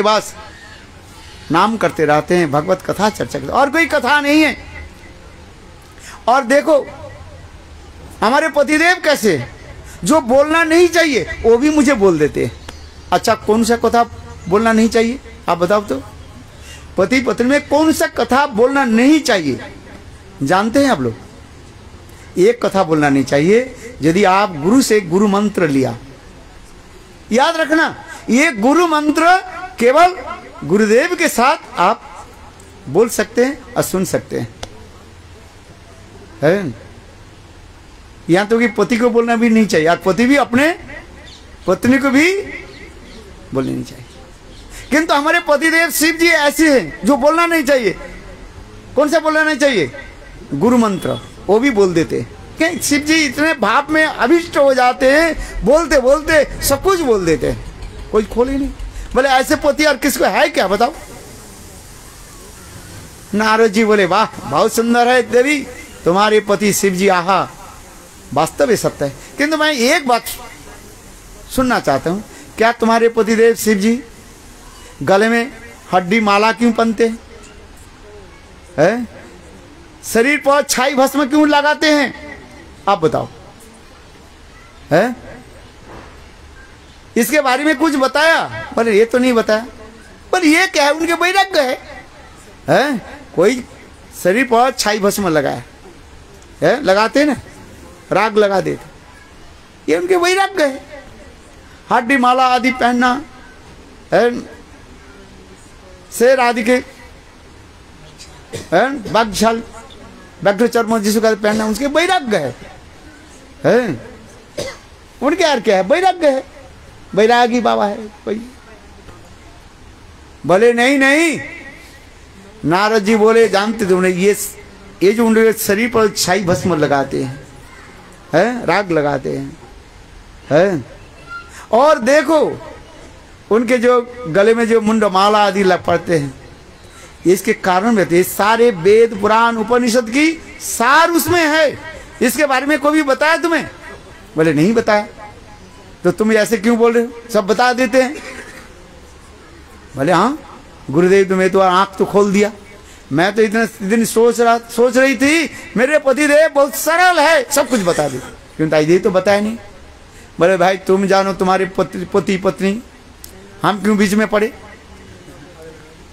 बस नाम करते रहते हैं, भगवत कथा चर्चा करते, और कोई कथा नहीं है। और देखो हमारे पतिदेव कैसे, जो बोलना नहीं चाहिए वो भी मुझे बोल देते हैं। अच्छा कौन सा कथा बोलना नहीं चाहिए आप बताओ तो? पति पत्नी में कौन सा कथा बोलना नहीं चाहिए जानते हैं आप लोग? एक कथा बोलना नहीं चाहिए। यदि आप गुरु से गुरु मंत्र लिया, याद रखना ये गुरु मंत्र केवल गुरुदेव के साथ आप बोल सकते हैं और सुन सकते हैं, है? यहां तो कि पति को बोलना भी नहीं चाहिए और पति भी अपने पत्नी को भी बोलनी नहीं चाहिए। किंतु हमारे पतिदेव शिव जी ऐसे हैं जो बोलना नहीं चाहिए। कौन सा बोलना नहीं चाहिए? गुरु मंत्र, वो भी बोल देते हैं। क्या शिव जी इतने भाव में अभिष्ट हो जाते हैं, बोलते बोलते सब कुछ बोल देते हैं, कोई खोल ही नहीं। बोले ऐसे पति और किसको है क्या बताओ? नारद जी बोले वाह बहुत सुंदर है देवी तुम्हारे पति शिव जी, आहा वास्तव में सत्य है। किंतु मैं एक बात सुनना चाहता हूं, क्या तुम्हारे पतिदेव शिव जी गले में हड्डी माला क्यों पहनते हैं? शरीर पर छाई भस्म क्यों लगाते हैं? आप बताओ, है? इसके बारे में कुछ बताया? बोले ये तो नहीं बताया। पर ये क्या है? उनके वैराग्य है? कोई शरीर पर छाई भस्म लगाया है, लगाते ना, राग लगा देते, ये उनके वैराग्य है। हड्डी माला आदि पहनना है, शेर आदि के बाघछाल बैक्टर चर्म जिसको कहते पहनना, उसके वैराग्य है? उनके यार क्या है? वैराग्य है, वैरागी बाबा है कोई। बोले नहीं नहीं, नारद जी बोले जानते थे उन्हें, ये जो उनके शरीर पर छाई भस्म लगाते हैं, राग लगाते हैं, और देखो उनके जो गले में जो मुंड माला आदि पड़ते हैं, इसके कारण रहते हैं। सारे वेद पुराण उपनिषद की सार उसमें है। इसके बारे में कोई भी बताया तुम्हें? बोले नहीं बताया। तो तुम ऐसे क्यों बोल रहे हो? सब बता देते हैं। बोले हाँ गुरुदेव तुम्हें तो आंख तो खोल दिया। मैं तो इतने दिन सोच रही थी मेरे पतिदेव बहुत सरल है, सब कुछ बता दे, क्यों ये तो बताया नहीं। बोले भाई तुम जानो तुम्हारे पति पत्नी, हम क्यों बीच में पड़े?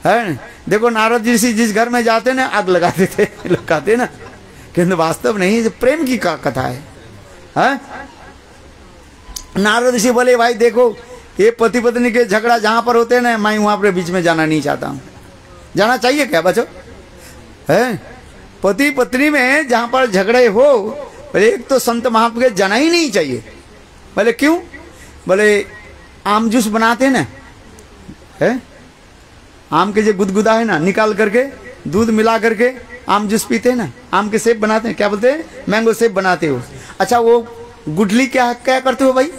है देखो नारद जी जिस घर में जाते ना आग लगा देते लोग कहते ना, किंतु वास्तव नहीं, प्रेम की कथा है। नारद जी बोले भाई देखो ये पति पत्नी के झगड़ा जहां पर होते हैं ना, मैं वहां पर बीच में जाना नहीं चाहता हूं। जाना चाहिए क्या बच्चों? है पति पत्नी में जहां पर झगड़े हो, बोले एक तो संत महात्मा के जाना ही नहीं चाहिए। बोले क्यों? बोले आम जूस बनाते हैं ना, है आम के जो गुदगुदा है ना, निकाल करके दूध मिला करके आम जूस पीते हैं ना, आम के सेब बनाते हैं, क्या बोलते हैं? मैंगो सेब बनाते हो। अच्छा वो गुठली क्या करते हो भाई?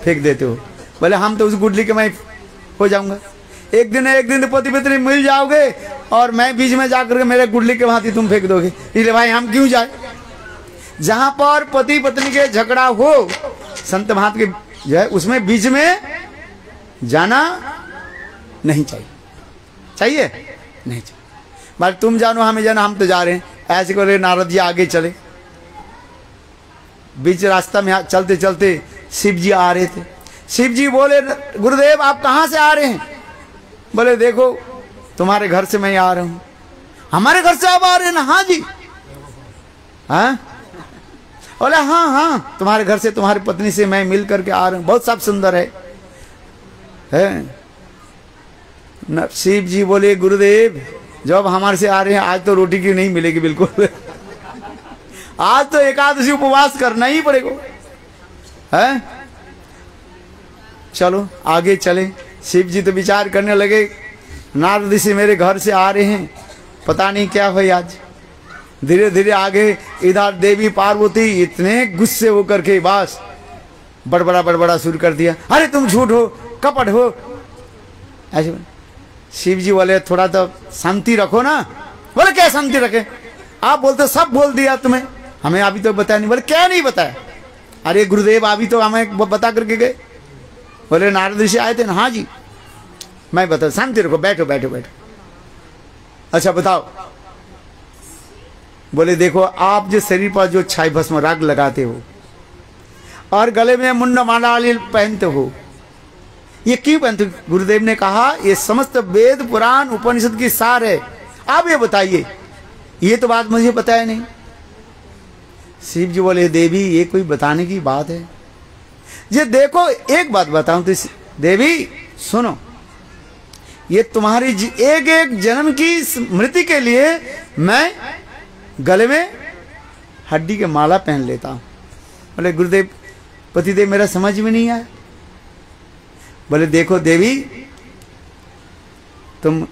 फेंक देते हो। बोले हम तो उस गुठली के मैं हो जाऊंगा। एक दिन पति पत्नी मिल जाओगे और मैं बीच में जाकर के मेरे गुठली के भांति तुम फेंक दोगे, इसलिए भाई हम क्यों जाए? जहां पर पति पत्नी के झगड़ा हो, संत महात्मा के जो है उसमें बीच में जाना नहीं चाहिए। चाहिए? नहीं चाहिए। भाई तुम जानो हमें जाना, हम तो जा रहे हैं। ऐसे करे नारद जी आगे चले, बीच रास्ता में चलते चलते शिव जी आ रहे थे। शिव जी बोले गुरुदेव आप कहाँ से आ रहे हैं? बोले देखो तुम्हारे घर से मैं आ रहा हूँ। हमारे घर से आप आ रहे हैं ना? हाँ जी। हाँ बोले हाँ हाँ तुम्हारे घर से तुम्हारी पत्नी से मैं मिल करके आ रहा हूँ, बहुत सब सुंदर है। शिव जी बोले गुरुदेव जब हमारे से आ रहे हैं आज तो रोटी की नहीं मिलेगी बिल्कुल आज तो एकादशी उपवास करना ही पड़ेगा, है? चलो आगे चले। शिव जी तो विचार करने लगे नारद ऋषि मेरे घर से आ रहे हैं, पता नहीं क्या हुई आज। धीरे धीरे आगे इधर देवी पार्वती इतने गुस्से होकर के बस बड़बड़ा शुरू कर दिया, अरे तुम झूठ हो, कपट हो, ऐसे। शिव जी बोले थोड़ा तो शांति रखो ना। बोले क्या शांति रखे? आप बोलते सब बोल दिया तुम्हें, हमें अभी तो बताया नहीं। बोले क्या नहीं बताया? अरे गुरुदेव अभी तो हमें बता करके गए। बोले नारद ऋषि आए थे ना? हाँ जी। मैं बताओ, शांति रखो, बैठो बैठो बैठो। अच्छा बताओ। बोले देखो, आप जो शरीर पर जो छाई भस्म राग लगाते हो और गले में मुंड माला पहनते हो, ये क्यों पहनते हो? गुरुदेव ने कहा ये समस्त वेद पुराण उपनिषद की सार है, आप ये बताइए। ये तो बात मुझे पता है नहीं। शिव जी बोले देवी ये कोई बताने की बात है? ये देखो, एक बात बताऊं तो देवी सुनो, ये तुम्हारी एक एक जन्म की स्मृति के लिए मैं गले में हड्डी के माला पहन लेता हूं। बोले गुरुदेव पतिदेव मेरा समझ में नहीं आया। बोले देखो देवी, तुम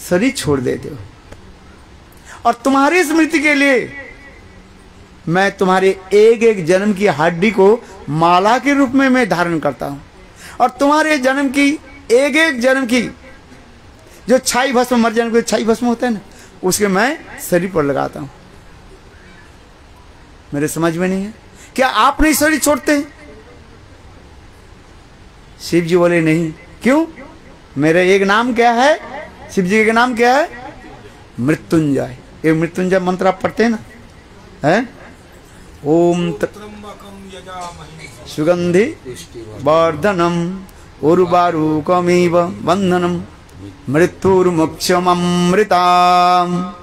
शरीर छोड़ देते हो और तुम्हारी स्मृति के लिए मैं तुम्हारे एक एक जन्म की हड्डी को माला के रूप में मैं धारण करता हूं और तुम्हारे जन्म की एक एक जन्म की जो छाई भस्म, मर जाने को छाई भस्म होता है ना, उसके मैं शरीर पर लगाता हूं। मेरे समझ में नहीं है, क्या आप नहीं शरीर छोड़ते? शिव जी बोले नहीं। क्यों? मेरा एक नाम क्या है? शिव जी का नाम क्या है? मृत्युंजय। ये मृत्युंजय मंत्र आप पढ़ते हैं ना, है? ओम सुगंधि वर्धनम उर्वारुकमिव बंधनम मृत्युर्मुक्षममृताम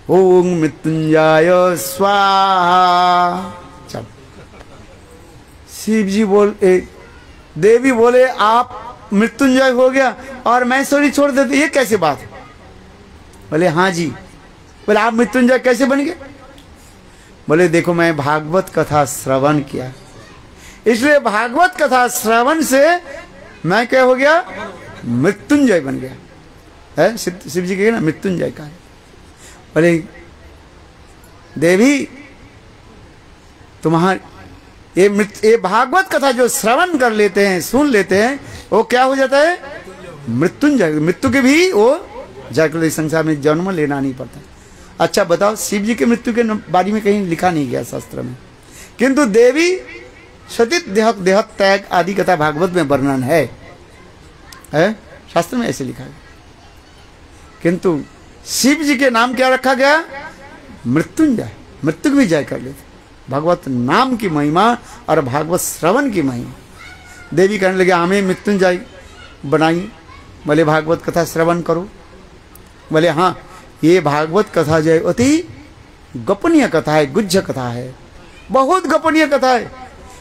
ओम मृत्युंजय स्वाहा। चल शिव जी बोले, देवी बोले आप मृत्युंजय हो गया और मैं शरीर छोड़ देते, ये कैसे बात? बोले हाँ जी। बोले आप मृत्युंजय कैसे बन गए? बोले देखो मैं भागवत कथा श्रवण किया, इसलिए भागवत कथा श्रवण से मैं क्या हो गया? मृत्युंजय बन गया है। शिव जी कहे ना मृत्युंजय का है। बोले देवी तुम्हारे ये भागवत कथा जो श्रवण कर लेते हैं, सुन लेते हैं, वो क्या हो जाता है? मृत्युंजय। मृत्यु के भी वो जय, संसार में जन्म लेना नहीं पड़ता। अच्छा बताओ, शिव जी के मृत्यु के बारे में कहीं लिखा नहीं गया शास्त्र में, किंतु देवी सतित देह त्याग आदि कथा भागवत में वर्णन है, शास्त्र में ऐसे लिखा है। किंतु शिव जी के नाम क्या रखा गया? मृत्युंजय। मृत्यु की भी जय कर लेते। भगवत नाम की महिमा और भागवत श्रवण की महिमा। देवी कहने लगे हमें मृत्युंजय बनाइए। बोले भागवत कथा श्रवण करो। बोले हाँ, ये भागवत कथा जो अति गोपनीय कथा है, गुज्ज कथा है, बहुत गोपनीय कथा है।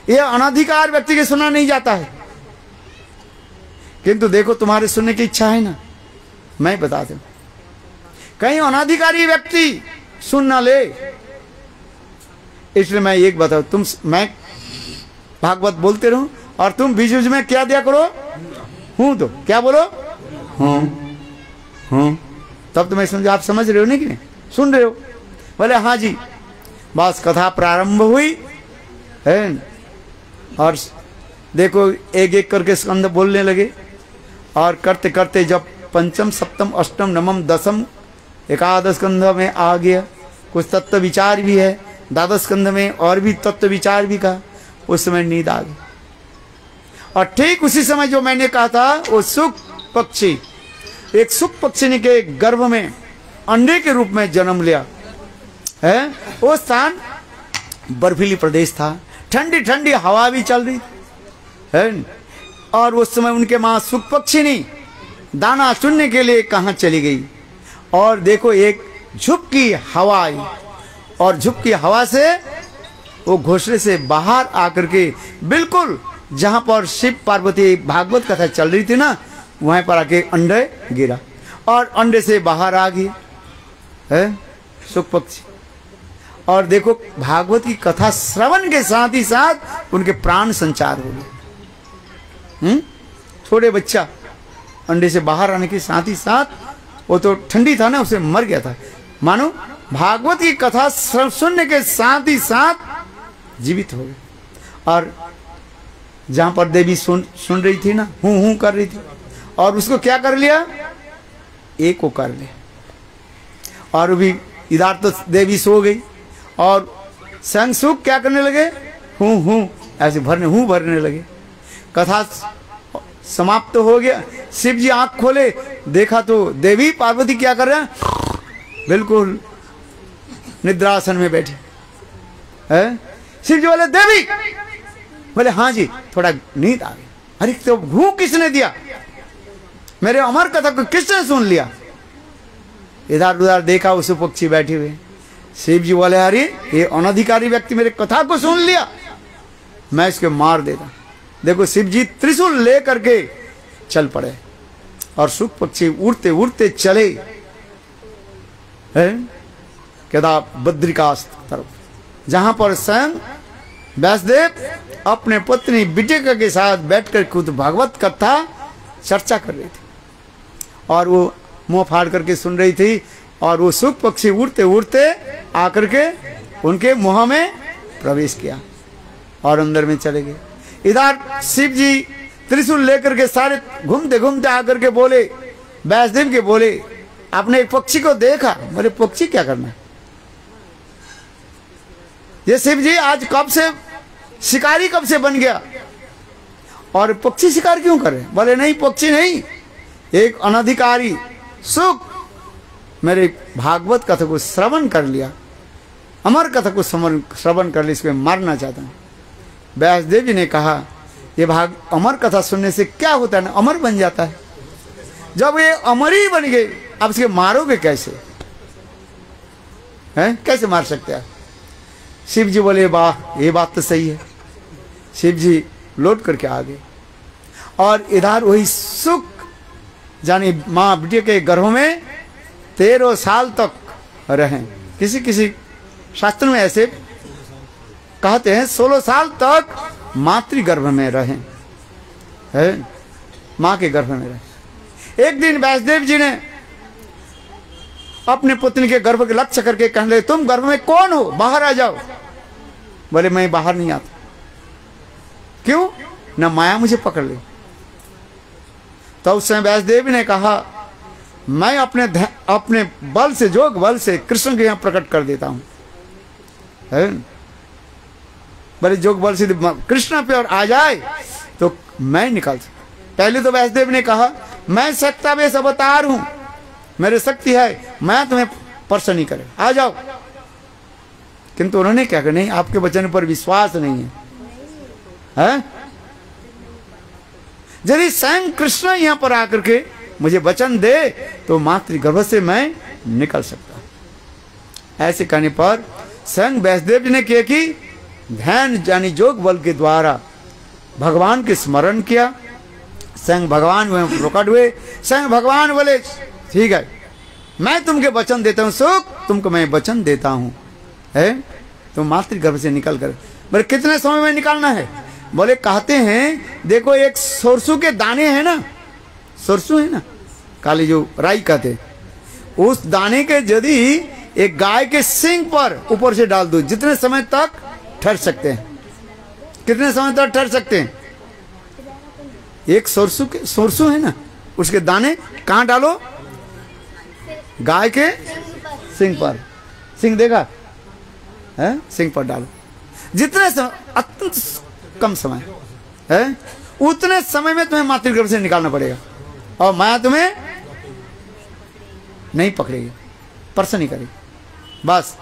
ये अनाधिकार व्यक्ति के सुना नहीं जाता है, किंतु देखो तुम्हारे सुनने की इच्छा है ना, मैं बता दूं, कहीं अनाधिकारी व्यक्ति सुन ना ले, इसलिए मैं एक बताऊं, मैं भागवत बोलते रहूं और तुम बीच बीच में क्या दिया करो? हूं। तो क्या बोलो? हूं। तब तो मैं समझ, आप समझ रहे हो नहीं कि नहीं? सुन रहे हो? बोले हाँ जी। बस कथा प्रारंभ हुई है और देखो एक एक करके स्कंद बोलने लगे और करते करते जब पंचम सप्तम अष्टम नवम दसम एकादश स्कंध में आ गया, कुछ तत्व विचार भी है, द्वादश स्कंध में और भी तत्व विचार भी कहा, उस समय नींद आ गई। और ठीक उसी समय जो मैंने कहा था, वो सुख पक्षी, एक सुख पक्षी के गर्भ में अंडे के रूप में जन्म लिया है। वो स्थान बर्फीली प्रदेश था, ठंडी ठंडी हवा भी चल रही है। और उस समय उनके माँ सुख पक्षिनी दाना चुनने के लिए कहाँ चली गई, और देखो एक झुपकी हवा आई और झुपकी हवा से वो घोंसले से बाहर आकर के बिल्कुल जहां पर शिव पार्वती भागवत कथा चल रही थी ना, वहां पर आके अंडे गिरा और अंडे से बाहर आ गई है सुख पक्षी। और देखो भागवत की कथा श्रवण के साथ ही साथ उनके प्राण संचार हो गए। छोटे बच्चा अंडे से बाहर आने के साथ ही साथ, वो तो ठंडी था ना, उसे मर गया था, मानो भागवत की कथा सुनने के साथ ही साथ जीवित हो गए। और जहां पर देवी सुन रही थी ना, हूं कर रही थी, और उसको क्या कर लिया? एक को कर लिया। और भी इधर तो देवी सो गई और संग सुख क्या करने लगे? हूं ऐसे भरने लगे। कथा समाप्त हो गया। शिव जी आंख खोले, देखा तो देवी पार्वती क्या कर रहे हैं, बिल्कुल निद्रासन में बैठे हैं। शिव जी बोले देवी, बोले हाँ जी, थोड़ा नींद आ गई। अरे तो भूख किसने दिया, मेरे अमर कथा को किसने सुन लिया। इधर उधर देखा, उस पक्षी बैठे हुए। शिव जी बोले अरे ये अनधिकारी व्यक्ति मेरे कथा को सुन लिया, मैं इसके मार देता। देखो शिव जी त्रिशूल ले करके चल पड़े और सुख पक्षी उड़ते उड़ते चले केदार बद्रिकाश तरफ, जहां पर स्वयं व्यासदेव अपने पत्नी बिटिका के साथ बैठकर खुद भागवत कथा चर्चा कर रही थी और वो मुंह फाड़ करके सुन रही थी। और वो सुख पक्षी उड़ते उड़ते आकर के उनके मुंह में प्रवेश किया और अंदर में चले गए। इधर शिव जी त्रिशूल लेकर के सारे घूमते घूमते आकर के बोले, व्यासदेव के बोले, आपने एक पक्षी को देखा? बोले पक्षी क्या करना है, ये शिव जी आज कब से शिकारी कब से बन गया और पक्षी शिकार क्यों करे? बोले नहीं पक्षी नहीं, एक अनधिकारी सुख मेरे भागवत कथा को श्रवण कर लिया, अमर कथा को श्रवण कर लिया, इसको मारना चाहता हूँ। व्यासदेव जी ने कहा ये अमर कथा सुनने से क्या होता है ना, अमर बन जाता है। जब ये अमर ही बन गए, अब इसके मारोगे कैसे, हैं कैसे मार सकते हैं? शिव जी बोले वाह ये बात तो सही है। शिव जी लौट करके आ गए और इधर वही सुख जानी माँ बिटिया के गर्भ में 13 साल तक रहे। किसी किसी शास्त्र में ऐसे कहते हैं 16 साल तक मातृ गर्भ में रहे, है माँ के गर्भ में रहे। एक दिन व्यासदेव जी ने अपने पुत्री के गर्भ के लक्ष्य करके कहने लगे तुम गर्भ में कौन हो, बाहर आ जाओ। बोले मैं बाहर नहीं आता। क्यों? ना माया मुझे पकड़ ले। तो उस समय व्यासदेव ने कहा मैं अपने बल से, जोग बल से कृष्ण के यहां प्रकट कर देता हूं। बोले जोग बल से कृष्ण पे और आ जाए तो मैं निकाल सकता। पहले तो व्यासदेव ने कहा मैं शक्तावेश अवतार हूं, मेरी शक्ति है, मैं तुम्हें स्पर्श नहीं करे, आ जाओ। किंतु उन्होंने क्या कहा नहीं, आपके वचन पर विश्वास नहीं है। यदि स्वयं कृष्ण यहां पर आकर के मुझे वचन दे तो मातृगर्भ से मैं निकल सकता। ऐसे कहने पर स्वयं व्यासदेव जी ने किया कि ध्यान यानी जोग बल के द्वारा भगवान के स्मरण किया। स्वयं भगवान वह प्रकट हुए। स्वयं भगवान बोले ठीक है मैं तुमके वचन देता हूँ सुख, तुमको मैं वचन देता हूँ, है तो मातृगर्भ से निकल कर। बोले कितने समय में निकालना है? बोले कहते हैं देखो एक सरसों के दाने हैं ना, सरसों है ना काली जो राई कहते, उस दाने के यदि एक गाय के सींग पर ऊपर से डाल दो, जितने समय तक ठहर सकते हैं। कितने समय तक ठहर सकते हैं? एक सरसों है ना उसके दाने कहाँ डालो? गाय के सींग पर। सींग देखा है, सींग पर डालो। जितने समय, अत्यंत कम समय है, उतने समय में तुम्हें मातृगर्भ से निकालना पड़ेगा और माया तुम्हें नहीं पकड़ेगी, स्पर्श नहीं करेगी। बस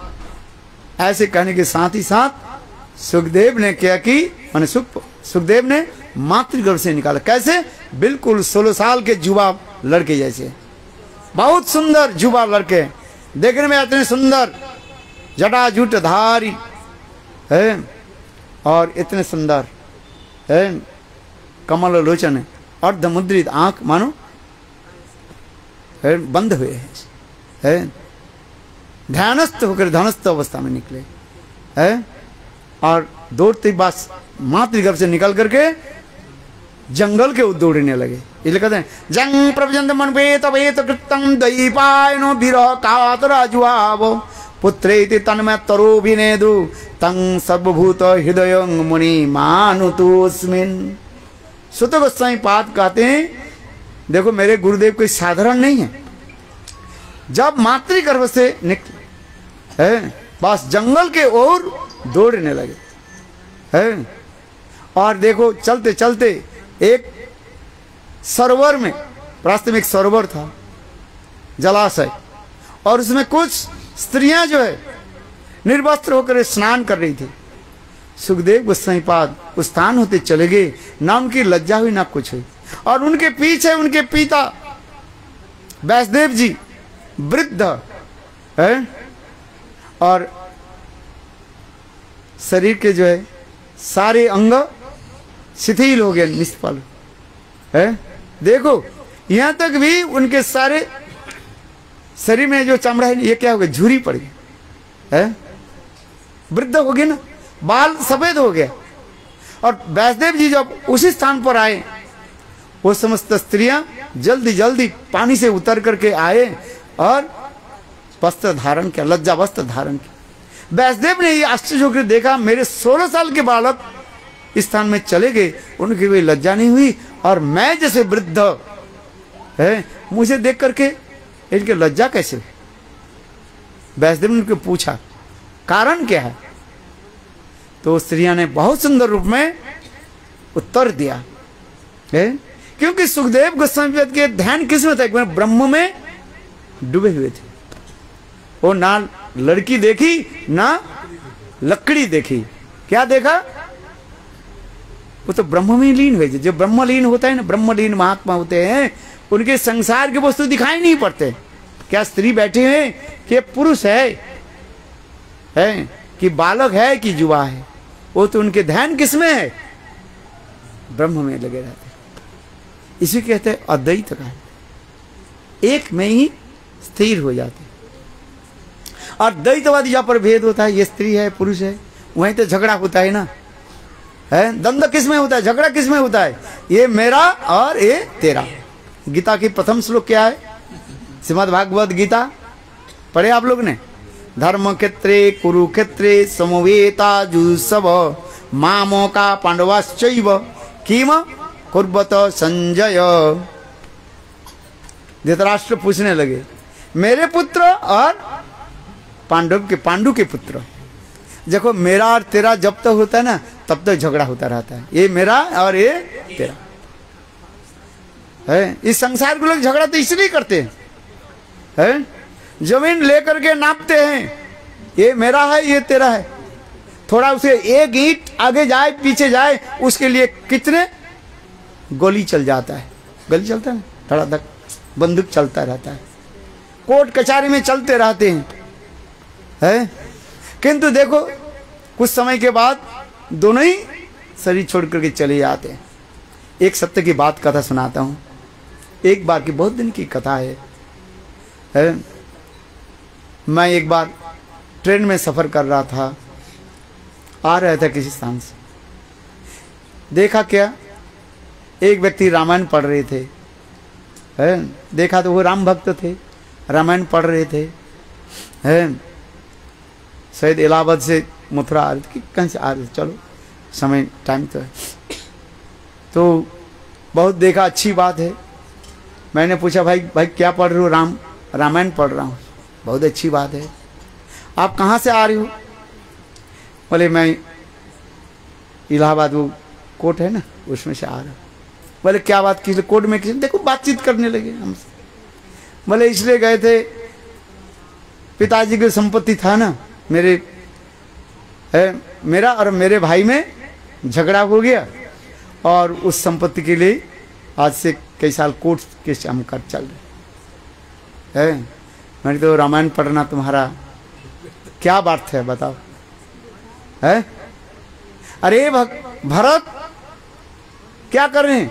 ऐसे कहने के साथ ही साथ सुखदेव ने क्या कि माने सुखदेव ने मातृगर्भ से निकाला। कैसे? बिल्कुल 16 साल के युवा लड़के जैसे, बहुत सुंदर युवा लड़के, देखने में इतने सुंदर, जटाजूट धारी है और इतने सुंदर है, कमल लोचन है, अर्धमुद्रित आंख मानो है, बंद हुए है, ध्यानस्थ होकर ध्यानस्थ अवस्था में निकले है और दौड़ते बस मातृगर्भ से निकल करके जंगल के दौड़ने लगे। इसलिए कहते हैं जंग प्रभजंत मन वेत वेत कृतम दैपायनो विरह कातराजुआवो पुत्रेति तन्मय तरो विनेदु तं सर्वभूत हृदय मुनि मानुतोस्मिन। सुत गोस्वामी पाद कहते हैं देखो मेरे गुरुदेव कोई साधारण नहीं है। जब मातृगर्भ से निकले है बस जंगल के ओर दौड़ने लगे है और देखो चलते चलते एक सरोवर में, रास्ते में एक सरोवर था, जलाशय, और उसमें कुछ स्त्रियां जो है निर्वस्त्र होकर स्नान कर रही थी। सुखदेव गोस्वामी पाद उस स्थान होते चले गए, ना उनकी लज्जा हुई ना कुछ हुई। और उनके पीछे उनके पिता वैष्णदेव जी वृद्ध है, और शरीर के जो है सारे अंग शिथिल हो गए, निष्फल है। देखो यहां तक भी उनके सारे शरीर में जो चमड़ा है ये क्या हो गया, झुर्री पड़ गई है, वृद्ध हो गए ना, बाल सफेद हो गया। और वैष्णदेव जी जब उसी स्थान पर आए, वो समस्त स्त्रियां जल्दी जल्दी पानी से उतर करके आए और वस्त्र धारण किया, लज्जा वस्त्र धारण किया। वैष्णदेव ने ये आश्चर्य होकर देखा, मेरे 16 साल के बालक इस स्थान में चले गए, उनकी कोई लज्जा नहीं हुई, और मैं जैसे वृद्ध है मुझे देख करके इनकी लज्जा कैसे हुई। वैष्णदेव ने उनको पूछा कारण क्या है, तो स्त्रियां ने बहुत सुंदर रूप में उत्तर दिया है, क्योंकि सुखदेव गोस्वामी के ध्यान किस में था, ब्रह्म में डूबे हुए थे। वो ना लड़की देखी ना लकड़ी देखी, क्या देखा, वो तो ब्रह्म में लीन हुए। जो ब्रह्मलीन होता है ना, ब्रह्मलीन महात्मा होते हैं, उनके संसार के वस्तु दिखाई नहीं पड़ते। क्या स्त्री बैठे हैं कि पुरुष है कि बालक है कि युवा है, वो तो उनके ध्यान किसमें है, ब्रह्म में लगे रहते हैं। इसी कहते हैं अद्वैत का, एक में ही स्थिर हो जाते हैं। और द्वैतवाद जहां पर भेद होता है, ये स्त्री है पुरुष है, वहीं तो झगड़ा होता है ना, है द्वंद्व किसमें होता है, झगड़ा किसमें होता है, ये मेरा और ये तेरा। गीता की प्रथम श्लोक क्या है, श्रीमद् भागवत गीता पढ़े आप लोग ने, धर्म क्षेत्रे कुरुक्षेत्रे समवेता जुसव मामो का पांडवाश्चैव किम कुर्वत संजय। धृतराष्ट्र पूछने लगे, मेरे पुत्र और पांडु के पुत्र, देखो मेरा और तेरा जब तक होता है ना तब तक झगड़ा होता रहता है, ये मेरा और ये तेरा है। इस संसार के लोग झगड़ा तो इसलिए करते हैं, जमीन लेकर के नापते हैं, ये मेरा है ये तेरा है, थोड़ा उसे एक ईंट आगे जाए पीछे जाए उसके लिए कितने गोली चल जाता है, गोली चलता है थोड़ा तक, बंदूक चलता रहता है, कोर्ट कचहरी में चलते रहते हैं, है। किंतु देखो कुछ समय के बाद दोनों ही शरीर छोड़ करके चले जाते हैं। एक सत्य की बात कथा सुनाता हूँ, एक बार की बहुत दिन की कथा है। मैं एक बार ट्रेन में सफ़र कर रहा था, आ रहा था किसी स्थान से, देखा क्या एक व्यक्ति रामायण पढ़ रहे थे, है। देखा तो वो राम भक्त थे, रामायण पढ़ रहे थे, है। शायद इलाहाबाद से मथुरा आ रहे थे कि कहीं से आ रहे थे, चलो समय टाइम तो है, तो बहुत देखा अच्छी बात है। मैंने पूछा भाई क्या पढ़ रहे हो, रामायण पढ़ रहा हूँ। बहुत अच्छी बात है, आप कहाँ से आ रहे हो? बोले मैं इलाहाबाद वो कोर्ट है ना उसमें से आ रहा हूँ। बोले क्या बात की, कोर्ट में किसी, देखो बातचीत करने लगे हमसे। बोले इसलिए गए थे, पिताजी की संपत्ति था ना, मेरा और मेरे भाई में झगड़ा हो गया और उस संपत्ति के लिए आज से कई साल कोर्ट केस हम कर चल रहे हैं। मैंने तो रामायण पढ़ना तुम्हारा क्या बात है बताओ, है। अरे भरत क्या कर रहे हैं,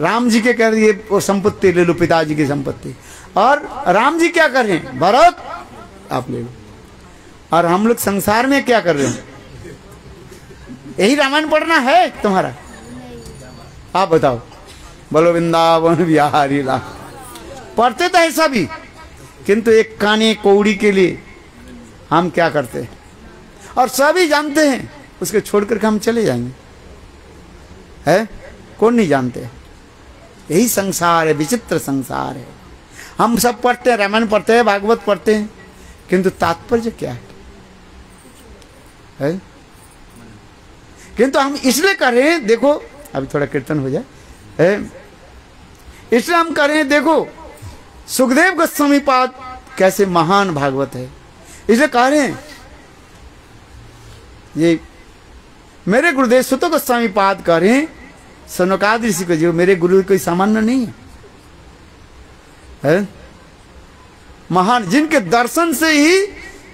राम जी के कह रही है वो संपत्ति ले लो, पिताजी की संपत्ति, और राम जी क्या कर रहे हैं, भरत आप ले लो, और हम लोग संसार में क्या कर रहे हैं, यही रामायण पढ़ना है तुम्हारा, आप बताओ। बोलो वृंदावन बिहारी ला, पढ़ते तो है सभी, किंतु एक काने कौड़ी के लिए हम क्या करते हैं, और सभी जानते हैं, उसके छोड़ करके हम चले जाएंगे, है। कौन नहीं जानते, यही संसार है, विचित्र संसार है। हम सब पढ़ते हैं, रामायण पढ़ते हैं, भागवत पढ़ते हैं, किंतु तात्पर्य क्या है? किंतु हम इसलिए कर रहे हैं, देखो अभी थोड़ा कीर्तन हो जाए, इसलिए हम कह रहे हैं, देखो सुखदेव गोस्वामी पाद कैसे महान भागवत है। इसलिए कह रहे हैं, ये मेरे गुरुदेव सुत गोस्वामी पाद कह रहे हैं, सनकादि ऋषि को, जो मेरे गुरु कोई सामान्य नहीं है, महान, जिनके दर्शन से ही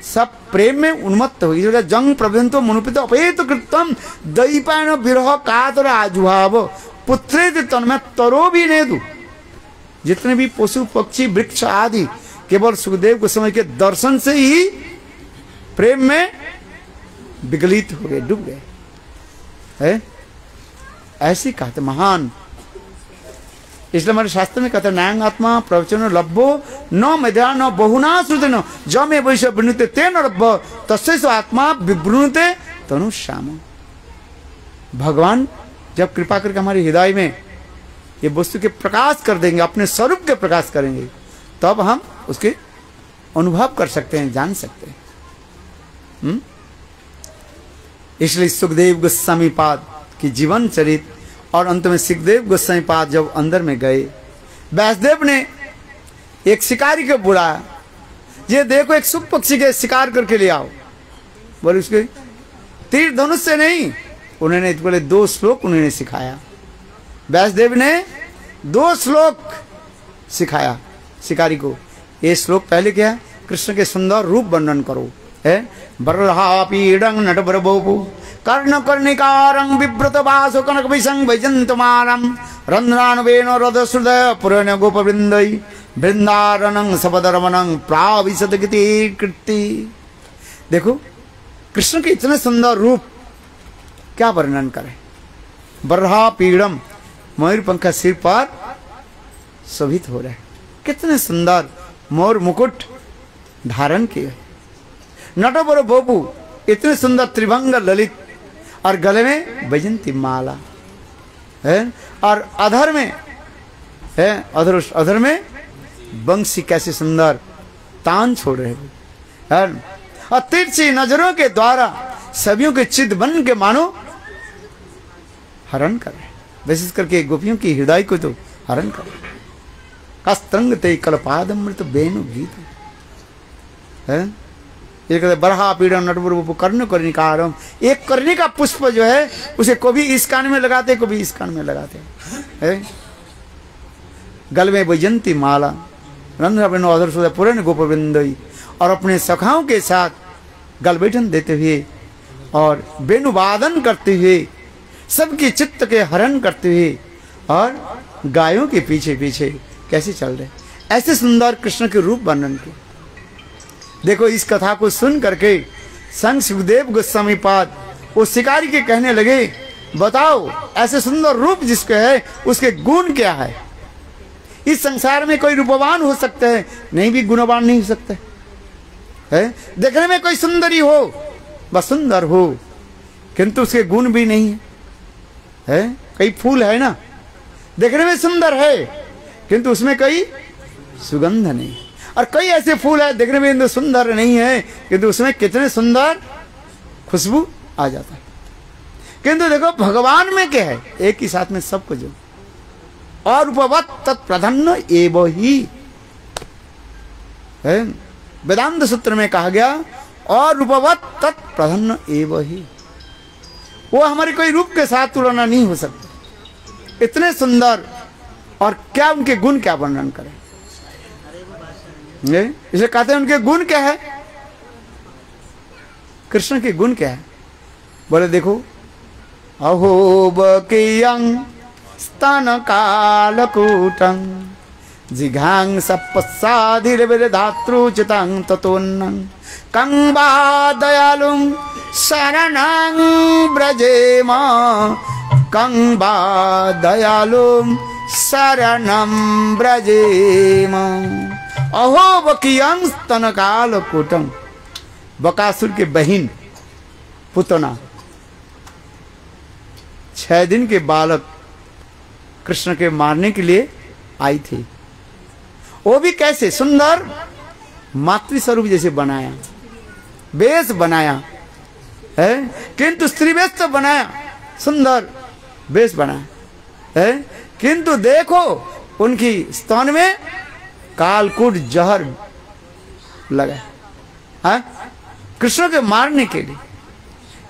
सब प्रेम में उन्मत्त हो गई। जंग प्रभंतो मनुपित अपेत कृतम दैपायन विरह कातर आजुभाव पुत्रे तन्मय तरो भी नेदु। जितने भी पशु पक्षी वृक्ष आदि केवल सुखदेव गोस्वामी के दर्शन से ही प्रेम में विगलित हो गए, डूब गए, है ऐसी कहते महान। इसलिए हमारे शास्त्र में कहते न्याय आत्मा प्रवचन लभ्यो न मेधा न बहुना श्रुतन जमे वैश्य वृणुते तेन लभ्य तस्यैष आत्मा विवृणुते तनु श्याम। भगवान जब कृपा करके हमारे हृदय में ये वस्तु के प्रकाश कर देंगे, अपने स्वरूप के प्रकाश करेंगे, तब हम उसके अनुभव कर सकते हैं, जान सकते हैं। इसलिए सुखदेव गोस्वामी पाद की जीवन चरित्र और अंत में सुखदेव गोस्वामी पाद जब अंदर में गए, व्यासदेव ने एक शिकारी को बुलाया, ये देखो एक सुख पक्षी के शिकार करके ले आओ। बोले उसके तीर धनुष से नहीं, उन्होंने बोले 2 श्लोक उन्होंने सिखाया। व्यासदेव ने 2 श्लोक सिखाया शिकारी को। ये श्लोक पहले क्या है, कृष्ण के सुंदर रूप वर्णन करो, है बर्हापीडं नटबरबोपु कर्णकर्णिकारं विव्रत वासो कनक विसंग वैजंतमारं रंध्रानुवेन रथश्रुदय पुरन गोपवृंदई वृंदारनं सपदरमनं प्राविशत कृति। देखो कृष्ण के इतने सुंदर रूप क्या वर्णन करें। बर्हापीडम, मयूर पंखा सिर पर शोभित हो रहा है, कितने सुंदर मोर मुकुट धारण किए। नटवर बोपू, इतने सुंदर त्रिभंग ललित, और गले में वैजंती माला है, और अधर में है, अधर में बंसी कैसे सुंदर तान छोड़ रहे हैं, और तिरछी नजरों के द्वारा सभियों के चित्त बन के मानो हरण कर रहे, विशेष करके गोपियों की हृदय को तो हरण कर रहे। कस्तंग ते कल्पादमृत बेनु गीत है। एक बरहा पीड़म नटवर कर्ण कर्णिकारम, एक कर्णी का पुष्प जो है उसे कभी इस कान में लगाते, कभी इस कान में लगाते है। गल में वैजंती माला, रंध्र पुरन गोपवृंदई, और अपने सखाओं के साथ गल बैठन देते हुए और वेणुवादन करते हुए सबकी चित्त के हरण करते हुए, और गायों के पीछे पीछे कैसे चल रहे, ऐसे सुंदर कृष्ण के रूप वर्णन के। देखो इस कथा को सुन करके संत सुखदेव गोस्वामी पाद वो शिकारी के कहने लगे, बताओ ऐसे सुंदर रूप जिसके है उसके गुण क्या है। इस संसार में कोई रूपवान हो सकता है, नहीं भी गुणवान नहीं हो सकता है। देखने में कोई सुंदरी हो, बस सुंदर हो, किंतु उसके गुण भी नहीं है। कई फूल है ना, देखने में सुंदर है किंतु उसमें कोई सुगंध नहीं, और कई ऐसे फूल है देखने में सुंदर नहीं है किंतु उसमें कितने सुंदर खुशबू आ जाता है। किंतु देखो भगवान में क्या है, एक ही साथ में सब कुछ हो, और रूपवत तत्प्रधान्य एव ही है। वेदांत सूत्र में कहा गया और रूपवत तत्प्रधान्य एव ही, वो हमारे कोई रूप के साथ तुलना नहीं हो सकती, इतने सुंदर। और क्या उनके गुण क्या वर्णन करें, इसे कहते हैं उनके गुण क्या है, कृष्ण के गुण क्या है। बोले देखो अहो बकियं स्तन कालकूटं जिघांग सपस्साधिर धातृचितं ततोन्नं कं वा दयालुं शरणं ब्रजेम, कं वा दयालुं शरणं ब्रजेम। अहो बकियं स्तन कालकूटं, बकासुर के बहिन पुतना 6 दिन के बालक कृष्ण के मारने के लिए आई थी। वो भी कैसे सुंदर मातृस्वरूप जैसे बनाया, वेश बनाया है, किंतु स्त्री वेश तो बनाया, सुंदर वेश बनाया है, किंतु देखो उनकी स्तन में कालकूट जहर लगा, हाँ, कृष्ण के मारने के लिए।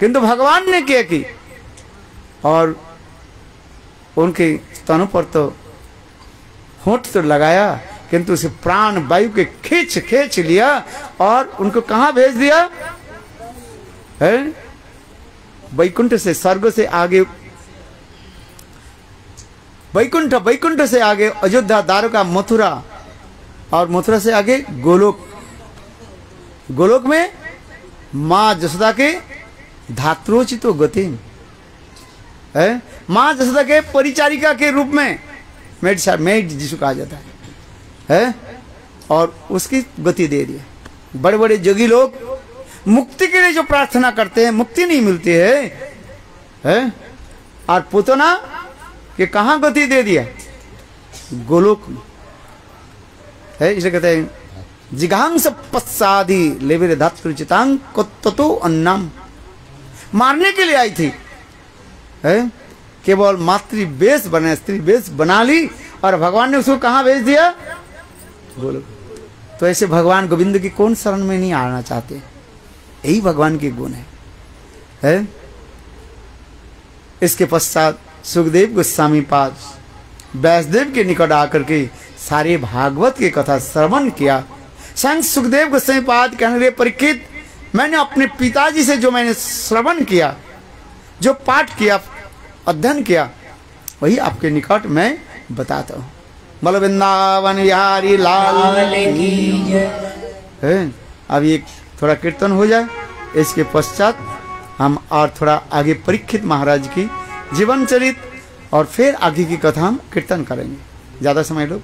किंतु भगवान ने क्या की, और उनके स्तनों पर तो होंठ तो लगाया, किंतु उसे प्राण वायु के खींच लिया और उनको कहां भेज दिया है? वैकुंठ से, स्वर्ग से आगे, वैकुंठ से आगे अयोध्या, द्वारका, मथुरा, और मथुरा से आगे गोलोक। गोलोक में मां जसोदा के धात्रोचितो गति है, मां जसोदा के परिचारिका के रूप में, मेड जिसको कहा जाता है, और उसकी गति दे दी। बड़े बड़े जोगी लोग मुक्ति के लिए जो प्रार्थना करते हैं, मुक्ति नहीं मिलती है? और पुतना कि कहां गति दे दिया? गोलोक में है। इसे कहते हैं जिघांस पश्चादि लेवेरे धातृचितांग कत्तो अन्नम। मारने के लिए आई थी, है? केवल मातृ वेश बने, स्त्री वेश बना ली, और भगवान ने उसको कहां भेज दिया? गोलोक। तो ऐसे भगवान गोविंद की कौन शरण में नहीं आना चाहते? यही भगवान के गुण है? इसके पश्चात सुखदेव गोस्वामी पाद व्यासदेव के निकट आकर के सारे भागवत की कथा श्रवण किया। संत सुखदेव गोस्वामी पाद कहने लगे, परीक्षित, मैंने अपने पिताजी से जो मैंने श्रवण किया, जो पाठ किया, अध्ययन किया, वही आपके निकट मैं बताता हूँ। बोलो वृंदावन बिहारी लाल की जय। अब ये थोड़ा कीर्तन हो जाए, इसके पश्चात हम और थोड़ा आगे परीक्षित महाराज की जीवन चरित और फिर आगे की कथा हम कीर्तन करेंगे। ज्यादा समय लो,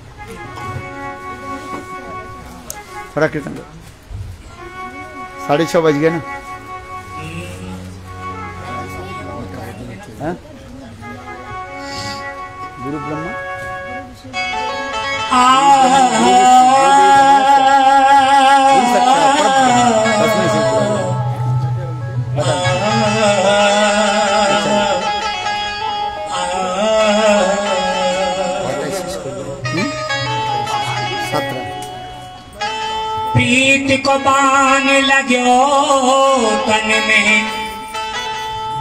थोड़ा कीर्तन लो। 6:30 बज गए ना? गुरु ब्रह्मा प्रीत को बान लग्यो तन में,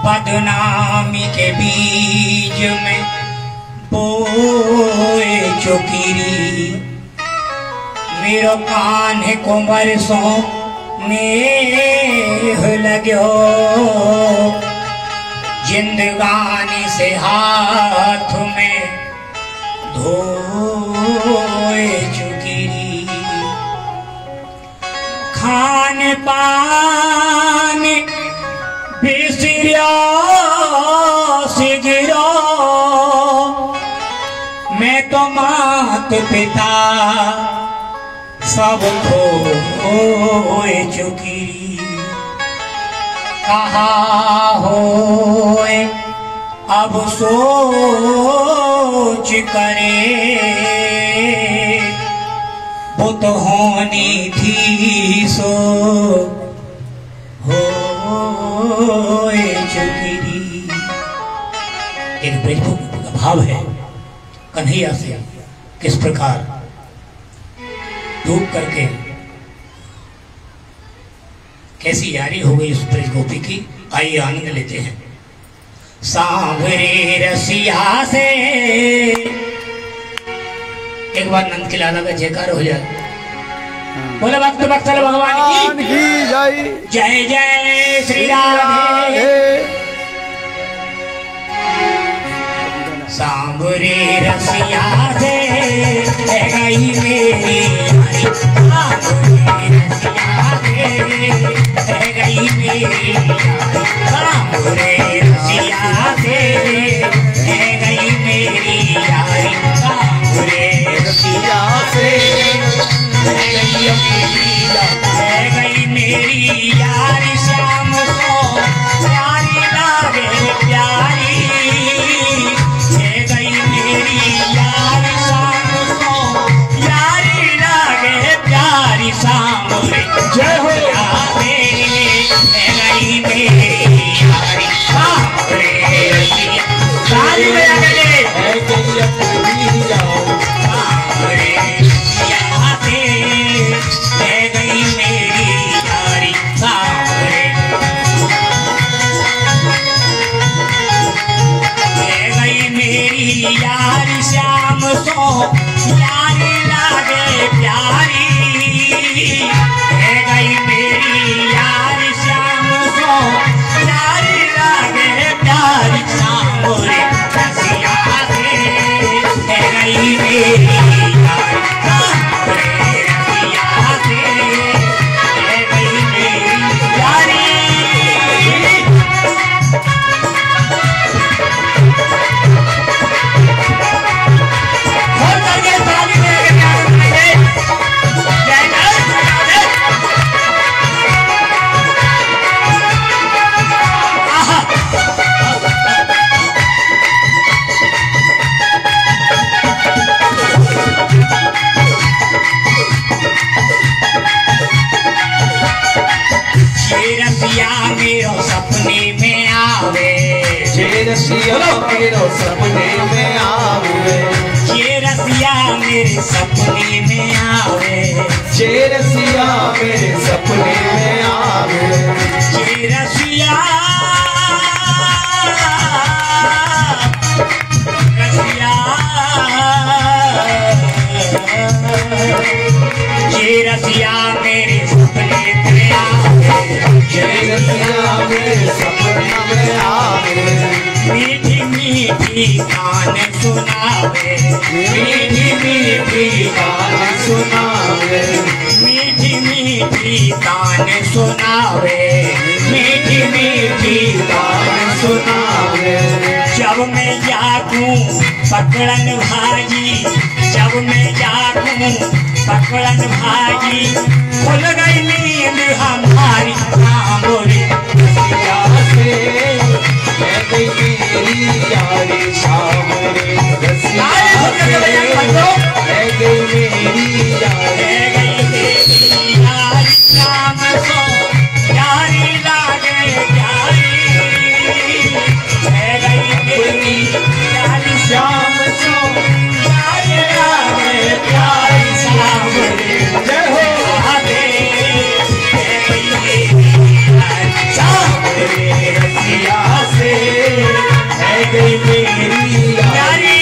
बदनामी के बीज में बोए चुकीरी। मेरो कान को बरसों नेह लग्यो, जिंदगानी से हाथ में धोए चुकीरी। खान पान बिसरिया सिगरो, मैं तो मात पिता सब खोए चुकी। कहा होए अब सोच करे, वो तो होनी थी सो होए चुकी। एक ब्रजभूमि का भाव है कन्हैया से किस प्रकार डूब करके कैसी यारी हो गई उस ब्रज गोपी की। आइए आनंद लेते हैं। सांवरे रसिया से एक बार नंद के लाला का जयकार हो जाए। बोले भक्त वत्सल भगवान की जय। जय जय श्री राधे। सांवरे रसिया से गई मेरी यारी, सांवरे रसिया से गई मेरी यारी, सांवरे रसिया से गई मेरी यारी, सांवरे रसिया से गई मेरी यारी। श्याम को प्यारी लागे प्यारी, गई मेरी यारी। श्याम को प्यारी लागे प्यारी, सांवरे जय हो गई मेरी यारी, सांवरे सपने में आवे, जे रसिया मेरो सपने में आवे, ये रसिया मेरे सपने में आवे, जे रसिया मेरे सपने में आवे, ये रसिया ये रसिया मेरे सपने में आवे, जे रसिया मेरे सपने में आवे, मीठी मीठी गान सुनावे, मीठी मीठी गान सुनावे, मीठी मीठी गान सुनावे, मीठी मीठी गान सुनावे, जब मैं जागूं पकड़न भाजी, जब मैं जागूं पकड़न भाजी, खुल गई नींद हमारी सामोरे, रसिया से है गई मेरी यारी सामने, रसिया से है गई मेरी यारी, है गई तेरी यारी शाम को, यारी लागे प्यारी, है गई तेरी यारी शाम को यारी लागे प्यारी सामने, जय हो रसिया से है गई मेरी यारी,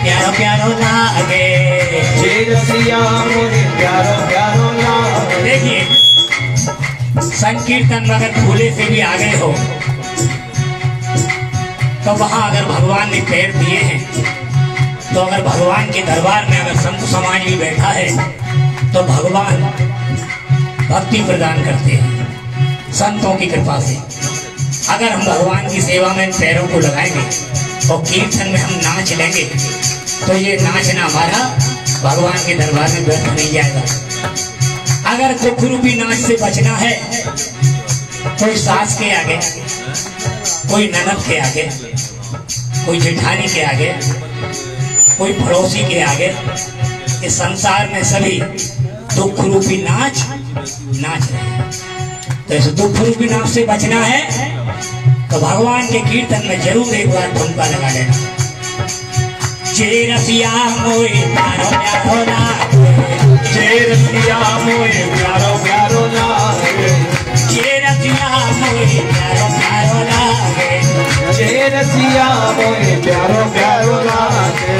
प्यारो प्यारो लागे, जे रसिया मोरे प्यारो प्यारो लागे, देखिए संकीर्तन में अगर भूले से भी आ गए हो तो वहां अगर भगवान ने पैर दिए हैं, तो अगर भगवान के दरबार में अगर संत समाज भी बैठा है तो भगवान भक्ति प्रदान करते हैं संतों की कृपा से। अगर हम भगवान की सेवा में पैरों को लगाएंगे और कीर्तन में हम नाच लेंगे तो ये नाचना हमारा भगवान के दरबार में व्यर्थ नहीं जाएगा। अगर दुख रूपी नाच से बचना है, कोई सास के आगे, कोई ननद के आगे, कोई जेठानी के आगे, कोई पड़ोसी के आगे, इस संसार में सभी दुख रूपी नाच रहे हैं। तो इस दुख रूपी नाच से बचना है तो भगवान के कीर्तन में जरूर एक बार ठुमका लगा लेना। जे रसिया मोए प्यारो प्यारो लागे, जे रसिया मोरे प्यारो प्यारो लागे, जे रसिया मोए प्यारो प्यारो लागे, जे रसिया मोरे प्यारो प्यारो लागे,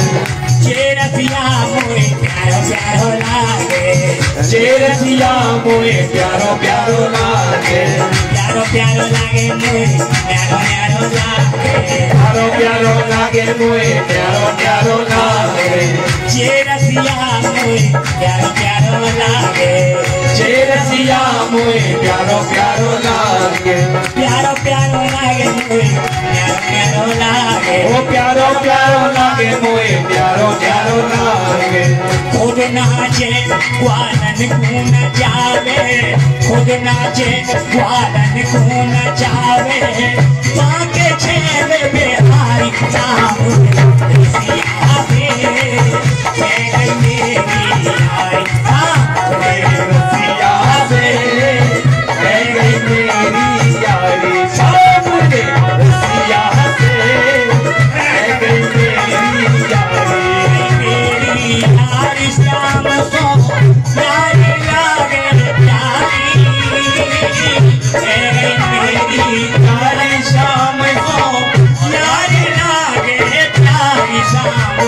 जे रसिया मोए प्यारो प्यारो लागे, जे रसिया मोरे प्यारो प्यारो लागे, प्यारो प्यारो लागे मोए प्यारो प्यारो लागे, प्यारो प्यारो लागे मोए प्यारो प्यारो लागे, जे रसिया मोए प्यारो प्यारो लागे, जे रसिया मोए प्यारो प्यारो लागे, प्यारो प्यारो लागे मोए प्यारो प्यारो लागे, ओ प्यारो प्यारो लागे मोए प्यारो प्यारो लागे, खुद नाचे ग्वालन को न जावे, खुद नाचे ग्वालन को न जावे, बाके छेले बिहारी सामने रसिया से है गई मेरी यारी सामने, रसिया से है गई मेरी यारी सामने, रसिया से है गई मेरी यारी, मेरी यारी श्याम को यारी लागे प्यारी, है गई मेरी यारी शाम को यारी लागे प्यारी शाम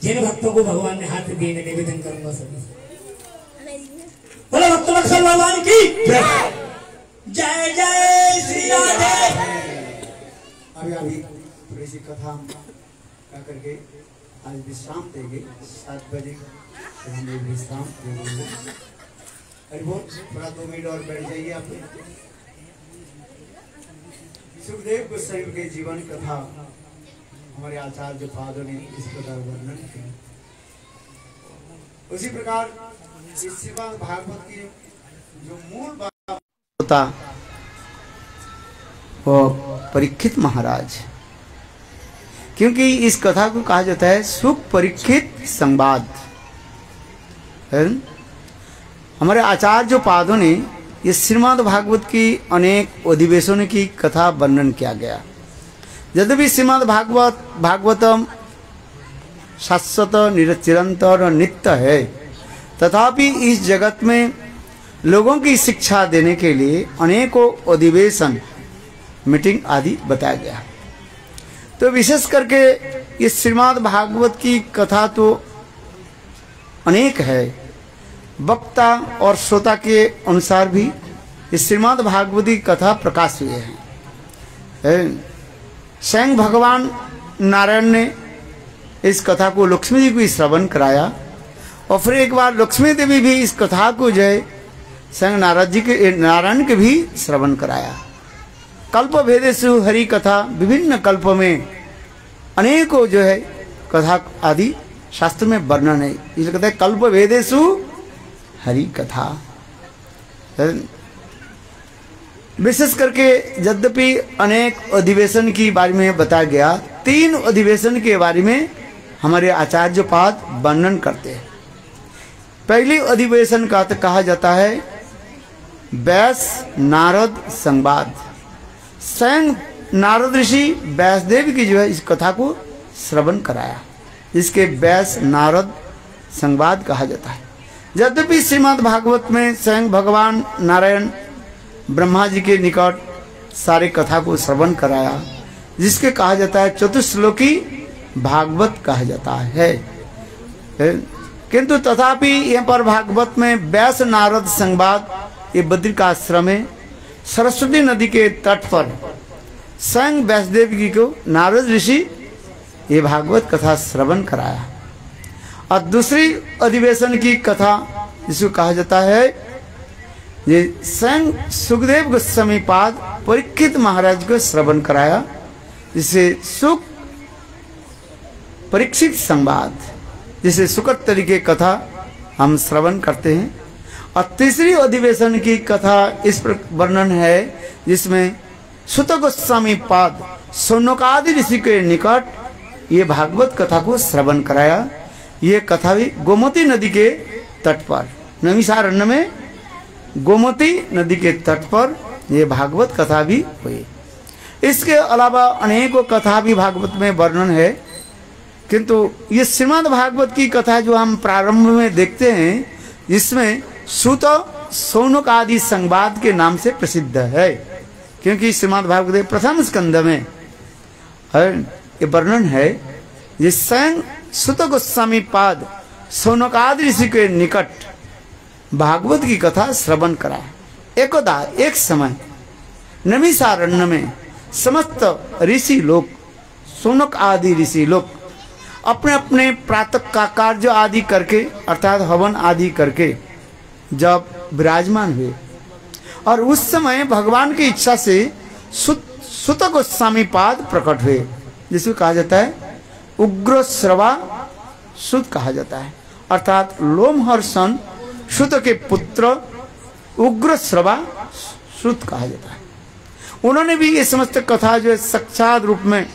जिन भक्तों को भगवान ने हाथ दिए निवेदन करूंगा सभी बोलो भक्त वत्सल भगवान की जय जय श्री राधे। अभी थोड़ी सी कथा का करके आज विश्राम देंगे 7 बजे हम लोग विश्राम देंगे। अरे वो थोड़ा 2 मिनट और बैठ जाइए आप। सुखदेव गोस्वामी के जीवन कथा हमारे आचार्य पादों ने इस प्रकार वर्णन किया। उसी प्रकार इस श्रीमद् भागवत की जो मूल बात होता वो परीक्षित महाराज, क्योंकि इस कथा को कहा जाता है सुख परीक्षित संवाद। हमारे आचार्य पादों ने इस श्रीमद् भागवत की अनेक अधिवेशनों की कथा वर्णन किया गया। यद्यपि श्रीमद् भागवतम शाश्वत निरंतर और नित्य है, तथापि इस जगत में लोगों की शिक्षा देने के लिए अनेकों अधिवेशन मीटिंग आदि बताया गया। तो विशेष करके इस श्रीमद् भागवत की कथा तो अनेक है। वक्ता और श्रोता के अनुसार भी इस श्रीमद् भागवत की कथा प्रकाश हुए हैं। स्वयं भगवान नारायण ने इस कथा को लक्ष्मी जी को श्रवण कराया और फिर एक बार लक्ष्मी देवी भी इस कथा को जो है स्वयं नारायण के भी श्रवण कराया। कल्प भेदेषु हरि कथा, विभिन्न कल्प में अनेकों जो है कथा आदि शास्त्र में वर्णन है। इसलिए कहते हैं कल्प भेदेषु हरि कथा। विशेष करके यद्यपि अनेक अधिवेशन की बारे में बताया गया, 3 अधिवेशन के बारे में हमारे आचार्य पाद वर्णन करते हैं। पहली अधिवेशन का कहा जाता है व्यास नारद संवाद। स्वयं नारद ऋषि व्यासदेव की जो है इस कथा को श्रवण कराया, इसके व्यास नारद संवाद कहा जाता है। यद्यपि श्रीमद् भागवत में स्वयं भगवान नारायण ब्रह्मा जी के निकट सारे कथा को श्रवण कराया, जिसके कहा जाता है चतुश्लोकी भागवत कहा जाता है। किंतु तथापि यहाँ पर भागवत में व्यास नारद संवाद ये बद्रिकाश्रम में सरस्वती नदी के तट पर स्वयं व्यासदेव जी को नारद ऋषि ये भागवत कथा श्रवण कराया। और दूसरी अधिवेशन की कथा जिसको कहा जाता है ये स्वयं सुखदेव गोस्वामी पाद परीक्षित महाराज को श्रवण कराया, जिसे सुख परीक्षित संवाद, जिसे सुखद तरीके कथा हम श्रवण करते हैं। और तीसरी अधिवेशन की कथा इस पर वर्णन है, जिसमें सुत गोस्वामी पाद सौनकादि ऋषि के निकट ये भागवत कथा को श्रवण कराया। ये कथा भी गोमती नदी के तट पर, नैमिषारण्य में गोमती नदी के तट पर ये भागवत कथा भी हुई। इसके अलावा अनेकों कथा भी भागवत में वर्णन है, किंतु ये श्रीमद् भागवत की कथा जो हम प्रारंभ में देखते हैं, इसमें सुत सौनक आदि संवाद के नाम से प्रसिद्ध है, क्योंकि श्रीमद् भागवत प्रथम स्कंद में ये वर्णन है। ये स्वयं सुत गोस्वामी पाद सौनकादि ऋषि के निकट भागवत की कथा श्रवण कराया। एकदा एक समय नैमिषारण्य में समस्त ऋषि लोग, सौनक आदि ऋषि लोग अपने अपने प्रातः का कार्य आदि करके अर्थात हवन आदि करके जब विराजमान हुए, और उस समय भगवान की इच्छा से सुत गोस्वामी पाद प्रकट हुए, जिसको कहा जाता है उग्र श्रवा सुत कहा जाता है, अर्थात लोमहर्षण सुत के पुत्र उग्र श्रवा सुत कहा जाता है। उन्होंने भी ये समस्त कथा जो है साक्षात रूप में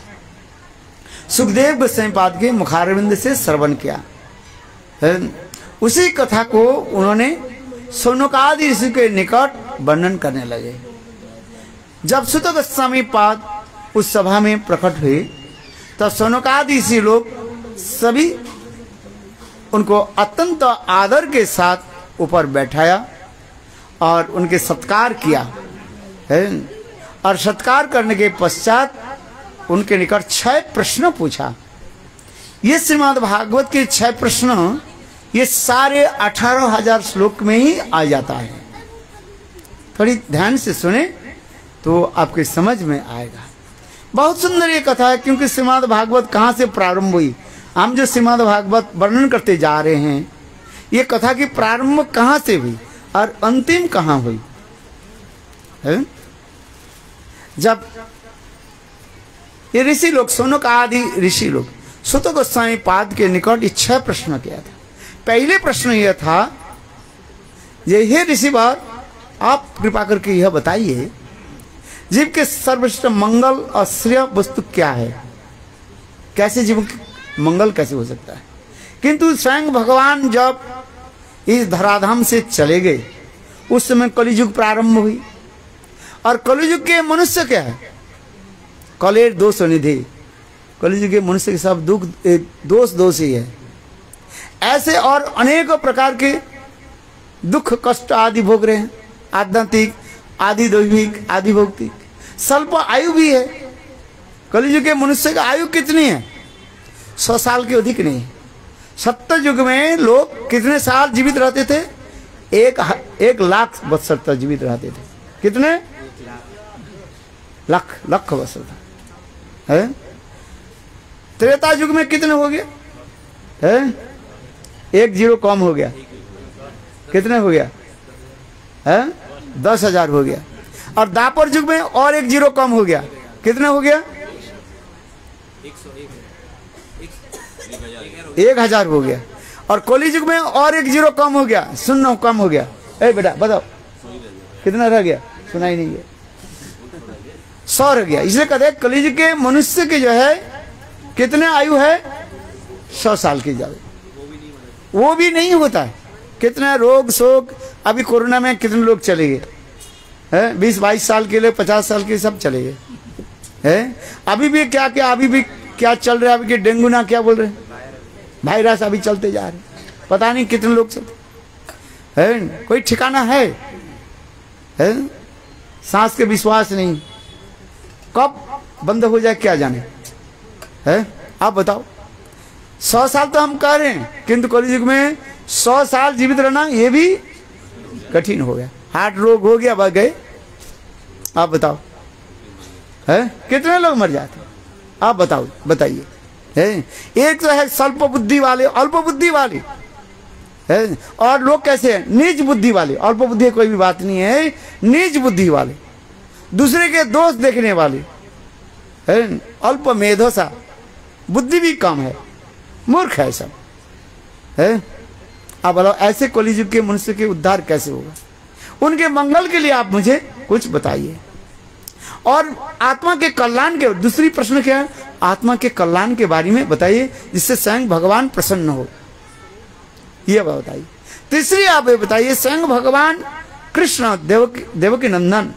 सुखदेव गोस्वामी पाद के मुखारविंद से श्रवण किया। उसी कथा को उन्होंने सौनकादि ऋषि के निकट वर्णन करने लगे। जब सुत गोस्वामी पाद उस सभा में प्रकट हुए, तब सौनकादि ऋषि लोग सभी उनको अत्यंत आदर के साथ ऊपर बैठाया और उनके सत्कार किया है। और सत्कार करने के पश्चात उनके निकट 6 प्रश्न पूछा। ये श्रीमद् भागवत के 6 प्रश्न ये सारे 18,000 श्लोक में ही आ जाता है। थोड़ी ध्यान से सुने तो आपके समझ में आएगा। बहुत सुंदर ये कथा है, क्योंकि श्रीमद् भागवत कहाँ से प्रारंभ हुई। हम जो श्रीमद् भागवत वर्णन करते जा रहे हैं, ये कथा की प्रारंभ कहाँ से हुई और अंतिम कहाँ हुई है? जब ये ऋषि लोग, सौनक आदि ऋषि लोग सुत गोस्वामी पाद के निकट ये 6 प्रश्न किया था। पहले प्रश्न यह था, ये हे ऋषिवर, आप कृपा करके यह बताइए जीव के सर्वश्रेष्ठ मंगल और श्रेय वस्तु क्या है, कैसे जीव मंगल कैसे हो सकता है। किंतु स्वयं भगवान जब इस धराधाम से चले गए, उस समय कलियुग प्रारंभ हुई, और कलियुग के मनुष्य क्या है, कलेर दोष निधि। कलियुग के मनुष्य के सब दुख दोष ही है। ऐसे और अनेक प्रकार के दुख कष्ट आदि भोग रहे हैं, आध्यात्मिक आदि दैविक आदि भौतिक। स्वल्प आयु भी है। कलियुग के मनुष्य का आयु कितनी है? 100 साल के अधिक नहीं। सत्य युग में लोग कितने साल जीवित रहते थे? 1 लाख वर्ष तक जीवित रहते थे। कितने लाख वर्ष है। त्रेता युग में कितने हो गए है? 1 जीरो कम हो गया। कितने हो गया है? 10,000 हो गया। और दापर युग में और 1 जीरो कम हो गया। कितने हो गया? 1,000 हो गया। और कली युग में और 1 जीरो कम हो गया। 0 कम हो गया। ए बेटा बताओ कितना रह गया? सुनाई नहीं गया। 100 रह गया। इसलिए कहते हैं कलियुग के मनुष्य की जो है कितने आयु है? 100 साल की जाए। वो भी नहीं होता है। कितने रोग शोक, अभी कोरोना में कितने लोग चले गए हैं, 20-22 साल के लोग, 50 साल के सब चले गए हैं। अभी भी क्या क्या, अभी भी क्या चल रहा है, अभी के डेंगू ना क्या बोल रहे हैं, वायरस अभी चलते जा रहे, पता नहीं कितने लोग चलते हैं, कोई ठिकाना है? सांस के विश्वास नहीं, कब बंद हो जाए क्या जाने है। आप बताओ, 100 साल तो हम कह रहे हैं, किंतु कलयुग में 100 साल जीवित रहना ये भी कठिन हो गया। हार्ट रोग हो गया, बच गए। आप बताओ है कितने लोग मर जाते, आप बताओ, बताइए है। एक तो है स्वल्प बुद्धि वाले, अल्प बुद्धि वाले है, और लोग कैसे हैं, निज बुद्धि वाले। अल्प बुद्धि कोई भी बात नहीं है, निज बुद्धि वाले, दूसरे के दोष देखने वाले है, अल्प मेधोसा, बुद्धि भी कम है, मूर्ख है सब है। आप बताओ ऐसे कलियुग के मनुष्य के उद्धार कैसे होगा? उनके मंगल के लिए आप मुझे कुछ बताइए। और आत्मा के कल्याण के, दूसरी प्रश्न क्या है, आत्मा के कल्याण के बारे में बताइए, जिससे स्वयं भगवान प्रसन्न हो, यह बताइए। तीसरी आप ये बताइए, स्वयं भगवान कृष्ण, देवकी नंदन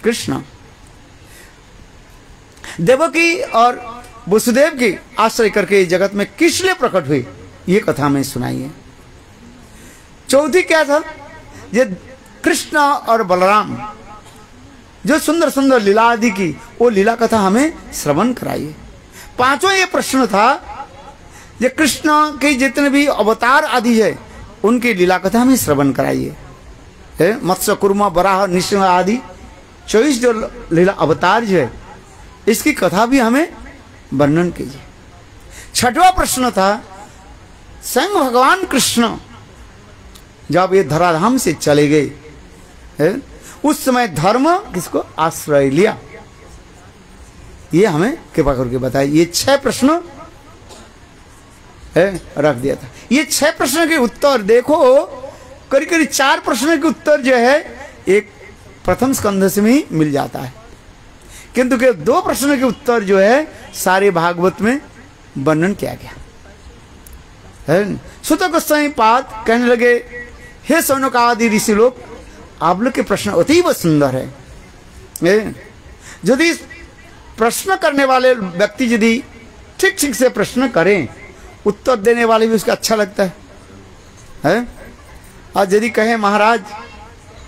कृष्ण, देवकी और वसुदेव की आश्रय करके जगत में किस लिए प्रकट हुई, ये कथा में सुनाइए। चौथी क्या था, ये कृष्ण और बलराम जो सुंदर सुंदर लीला आदि की, वो लीला कथा हमें श्रवण कराइए। पांचों ये प्रश्न था, ये कृष्ण के जितने भी अवतार आदि है उनकी लीला कथा हमें श्रवण कराइए। मत्स्य कुर्मा बराह नृसिंह आदि 24 जो लीला अवतार जो है, इसकी कथा भी हमें वर्णन कीजिए। छठवां प्रश्न था, स्वयं भगवान कृष्ण जब ये धराधाम से चले गए, उस समय धर्म किसको आश्रय लिया, ये हमें कृपा करके बताइए। ये 6 प्रश्न रख दिया था। ये 6 प्रश्न के उत्तर देखो, करीब करीब 4 प्रश्न के उत्तर जो है एक प्रथम स्कंध से ही मिल जाता है, किंतु के 2 प्रश्न के उत्तर जो है सारे भागवत में वर्णन किया गया है। सुत गोस्वामी पाद कहने लगे, हे सौनक आदि ऋषि लोग, आप लोग के प्रश्न अतीब सुंदर है। यदि प्रश्न करने वाले व्यक्ति यदि ठीक ठीक से प्रश्न करें, उत्तर देने वाले भी उसका अच्छा लगता है। और यदि कहें महाराज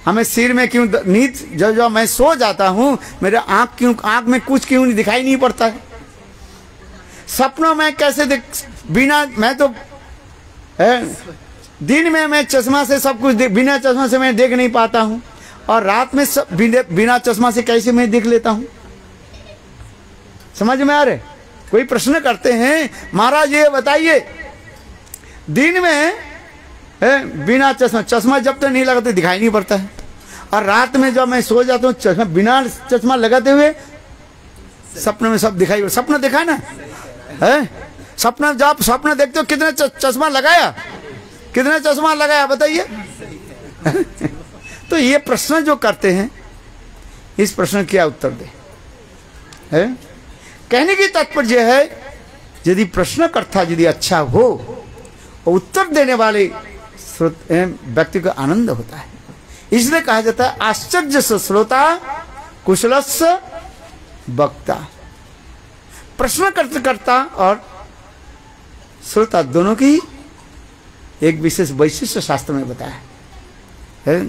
हमें सिर में क्यों नींद, जब मैं सो जाता हूं मेरे आंख में कुछ क्यों नहीं दिखाई नहीं पड़ता है, सपनों में कैसे देख, बिना मैं तो दिन में मैं चश्मा से सब कुछ बिना चश्मा से मैं देख नहीं पाता हूं, और रात में सब बिना चश्मा से कैसे मैं देख लेता हूं। समझ में आ रहे? कोई प्रश्न करते हैं, महाराज ये बताइए, दिन में बिना चश्मा जब तक नहीं लगाते दिखाई नहीं पड़ता है, और रात में जब मैं सो जाता हूँ चश्मा बिना चश्मा लगाते हुए सपने में सब दिखाई, सपना देखा ना है, सपना जब सपना देखते हो कितने चश्मा लगाया, कितने चश्मा लगाया बताइए। तो ये प्रश्न जो करते हैं, इस प्रश्न क्या उत्तर दे है? कहने की तात्पर्य है, यदि प्रश्नकर्ता यदि अच्छा हो और उत्तर देने वाले व्यक्ति को आनंद होता है, इसलिए कहा जाता है आश्चर्य से श्रोता कुशलस्य वक्ता। प्रश्नकर्ता और श्रोता दोनों की एक विशेष वैशिष्ट शास्त्र में बताया है।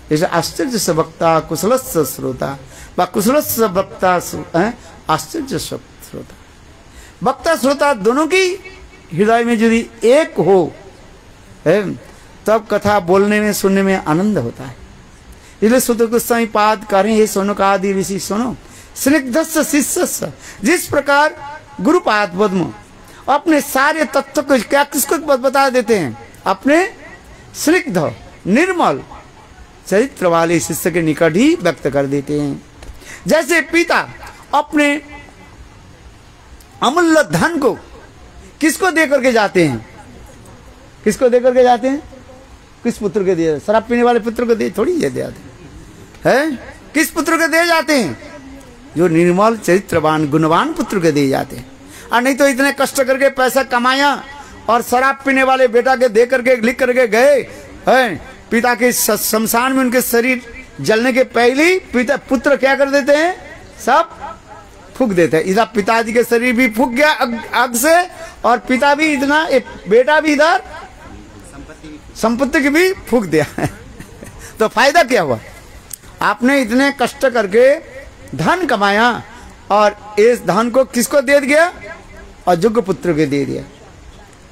जैसे आश्चर्य से वक्ता कुशलस्य श्रोता, व कुशलस्य वक्ता आश्चर्य श्रोता। वक्ता श्रोता दोनों की हृदय में यदि एक हो तब कथा बोलने में सुनने में आनंद होता है। इसलिए सुत गोस्वामी पाद कह रहे हैं, सौनक आदि ऋषि सुनो, स्निग्धस्य शिष्यस्य, जिस प्रकार गुरुपाद पद्म अपने सारे तत्व को क्या किसको बता देते हैं, अपने स्निग्ध निर्मल चरित्र वाले शिष्य के निकट ही व्यक्त कर देते हैं। जैसे पिता अपने अमूल्य धन को किसको दे करके जाते हैं, किसको दे करके जाते हैं, किस पुत्र को दिए, शराब पीने वाले पुत्र को दे थोड़ी ये देते हैं, किस पुत्र को दे जाते हैं, जो निर्मल चरित्रवान गुणवान पुत्र को दे जाते हैं। और नहीं तो इतने कष्ट करके पैसा कमाया और शराब पीने वाले बेटा के दे करके लिख करके गए हैं, पिता के शमशान में उनके शरीर जलने के पहले ही पिता पुत्र क्या कर देते हैं, सब फूक देते हैं। इधर पिताजी के शरीर भी फूक गया आग से, और पिता भी इतना, बेटा भी इधर संपत्ति की भी फूक दिया। तो फायदा क्या हुआ? आपने इतने कष्ट करके धन कमाया और इस धन को किसको दे दिया? अयोग्य पुत्र को दे दिया।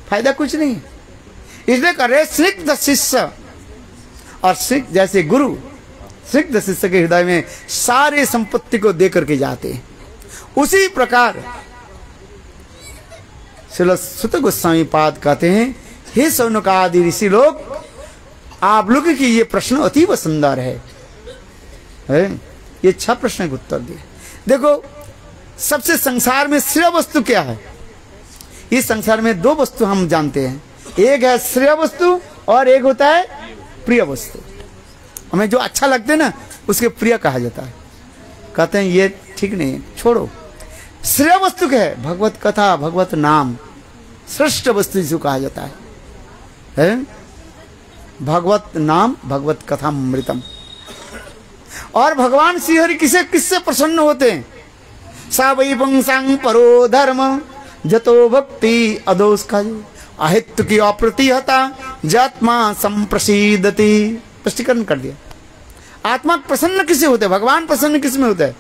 फायदा कुछ नहीं। इसलिए करे स्निग्ध शिष्य, और सिख जैसे गुरु स्निग्ध शिष्य के हृदय में सारे संपत्ति को दे करके जाते हैं। उसी प्रकार श्रील सुत गोस्वामी पाद कहते हैं, हे शौनकादि ऋषि लोग, आप लोग की ये प्रश्न अतीव सुंदर है। ये 6 प्रश्न के उत्तर दिए। देखो, सबसे संसार में श्रेय वस्तु क्या है? इस संसार में 2 वस्तु हम जानते हैं, एक है श्रेय वस्तु और एक होता है प्रिय वस्तु। हमें जो अच्छा लगते हैं ना, उसके प्रिय कहा जाता है। कहते हैं ये ठीक नहीं है, छोड़ो। श्रेय वस्तु क्या है? भगवत कथा, भगवत नाम, श्रेष्ठ वस्तु जिसको कहा जाता है? भगवत नाम, भगवत कथा अमृतम। और भगवान श्री हरि किससे प्रसन्न होते हैं? सा वै पुंसां परो धर्म जतो भक्ति अदोष का अहित की अप्रतिहता जात्मा संप्रसीदति। स्पष्टीकरण कर दिया। आत्मा प्रसन्न किससे होते हैं? भगवान प्रसन्न किस में होता है?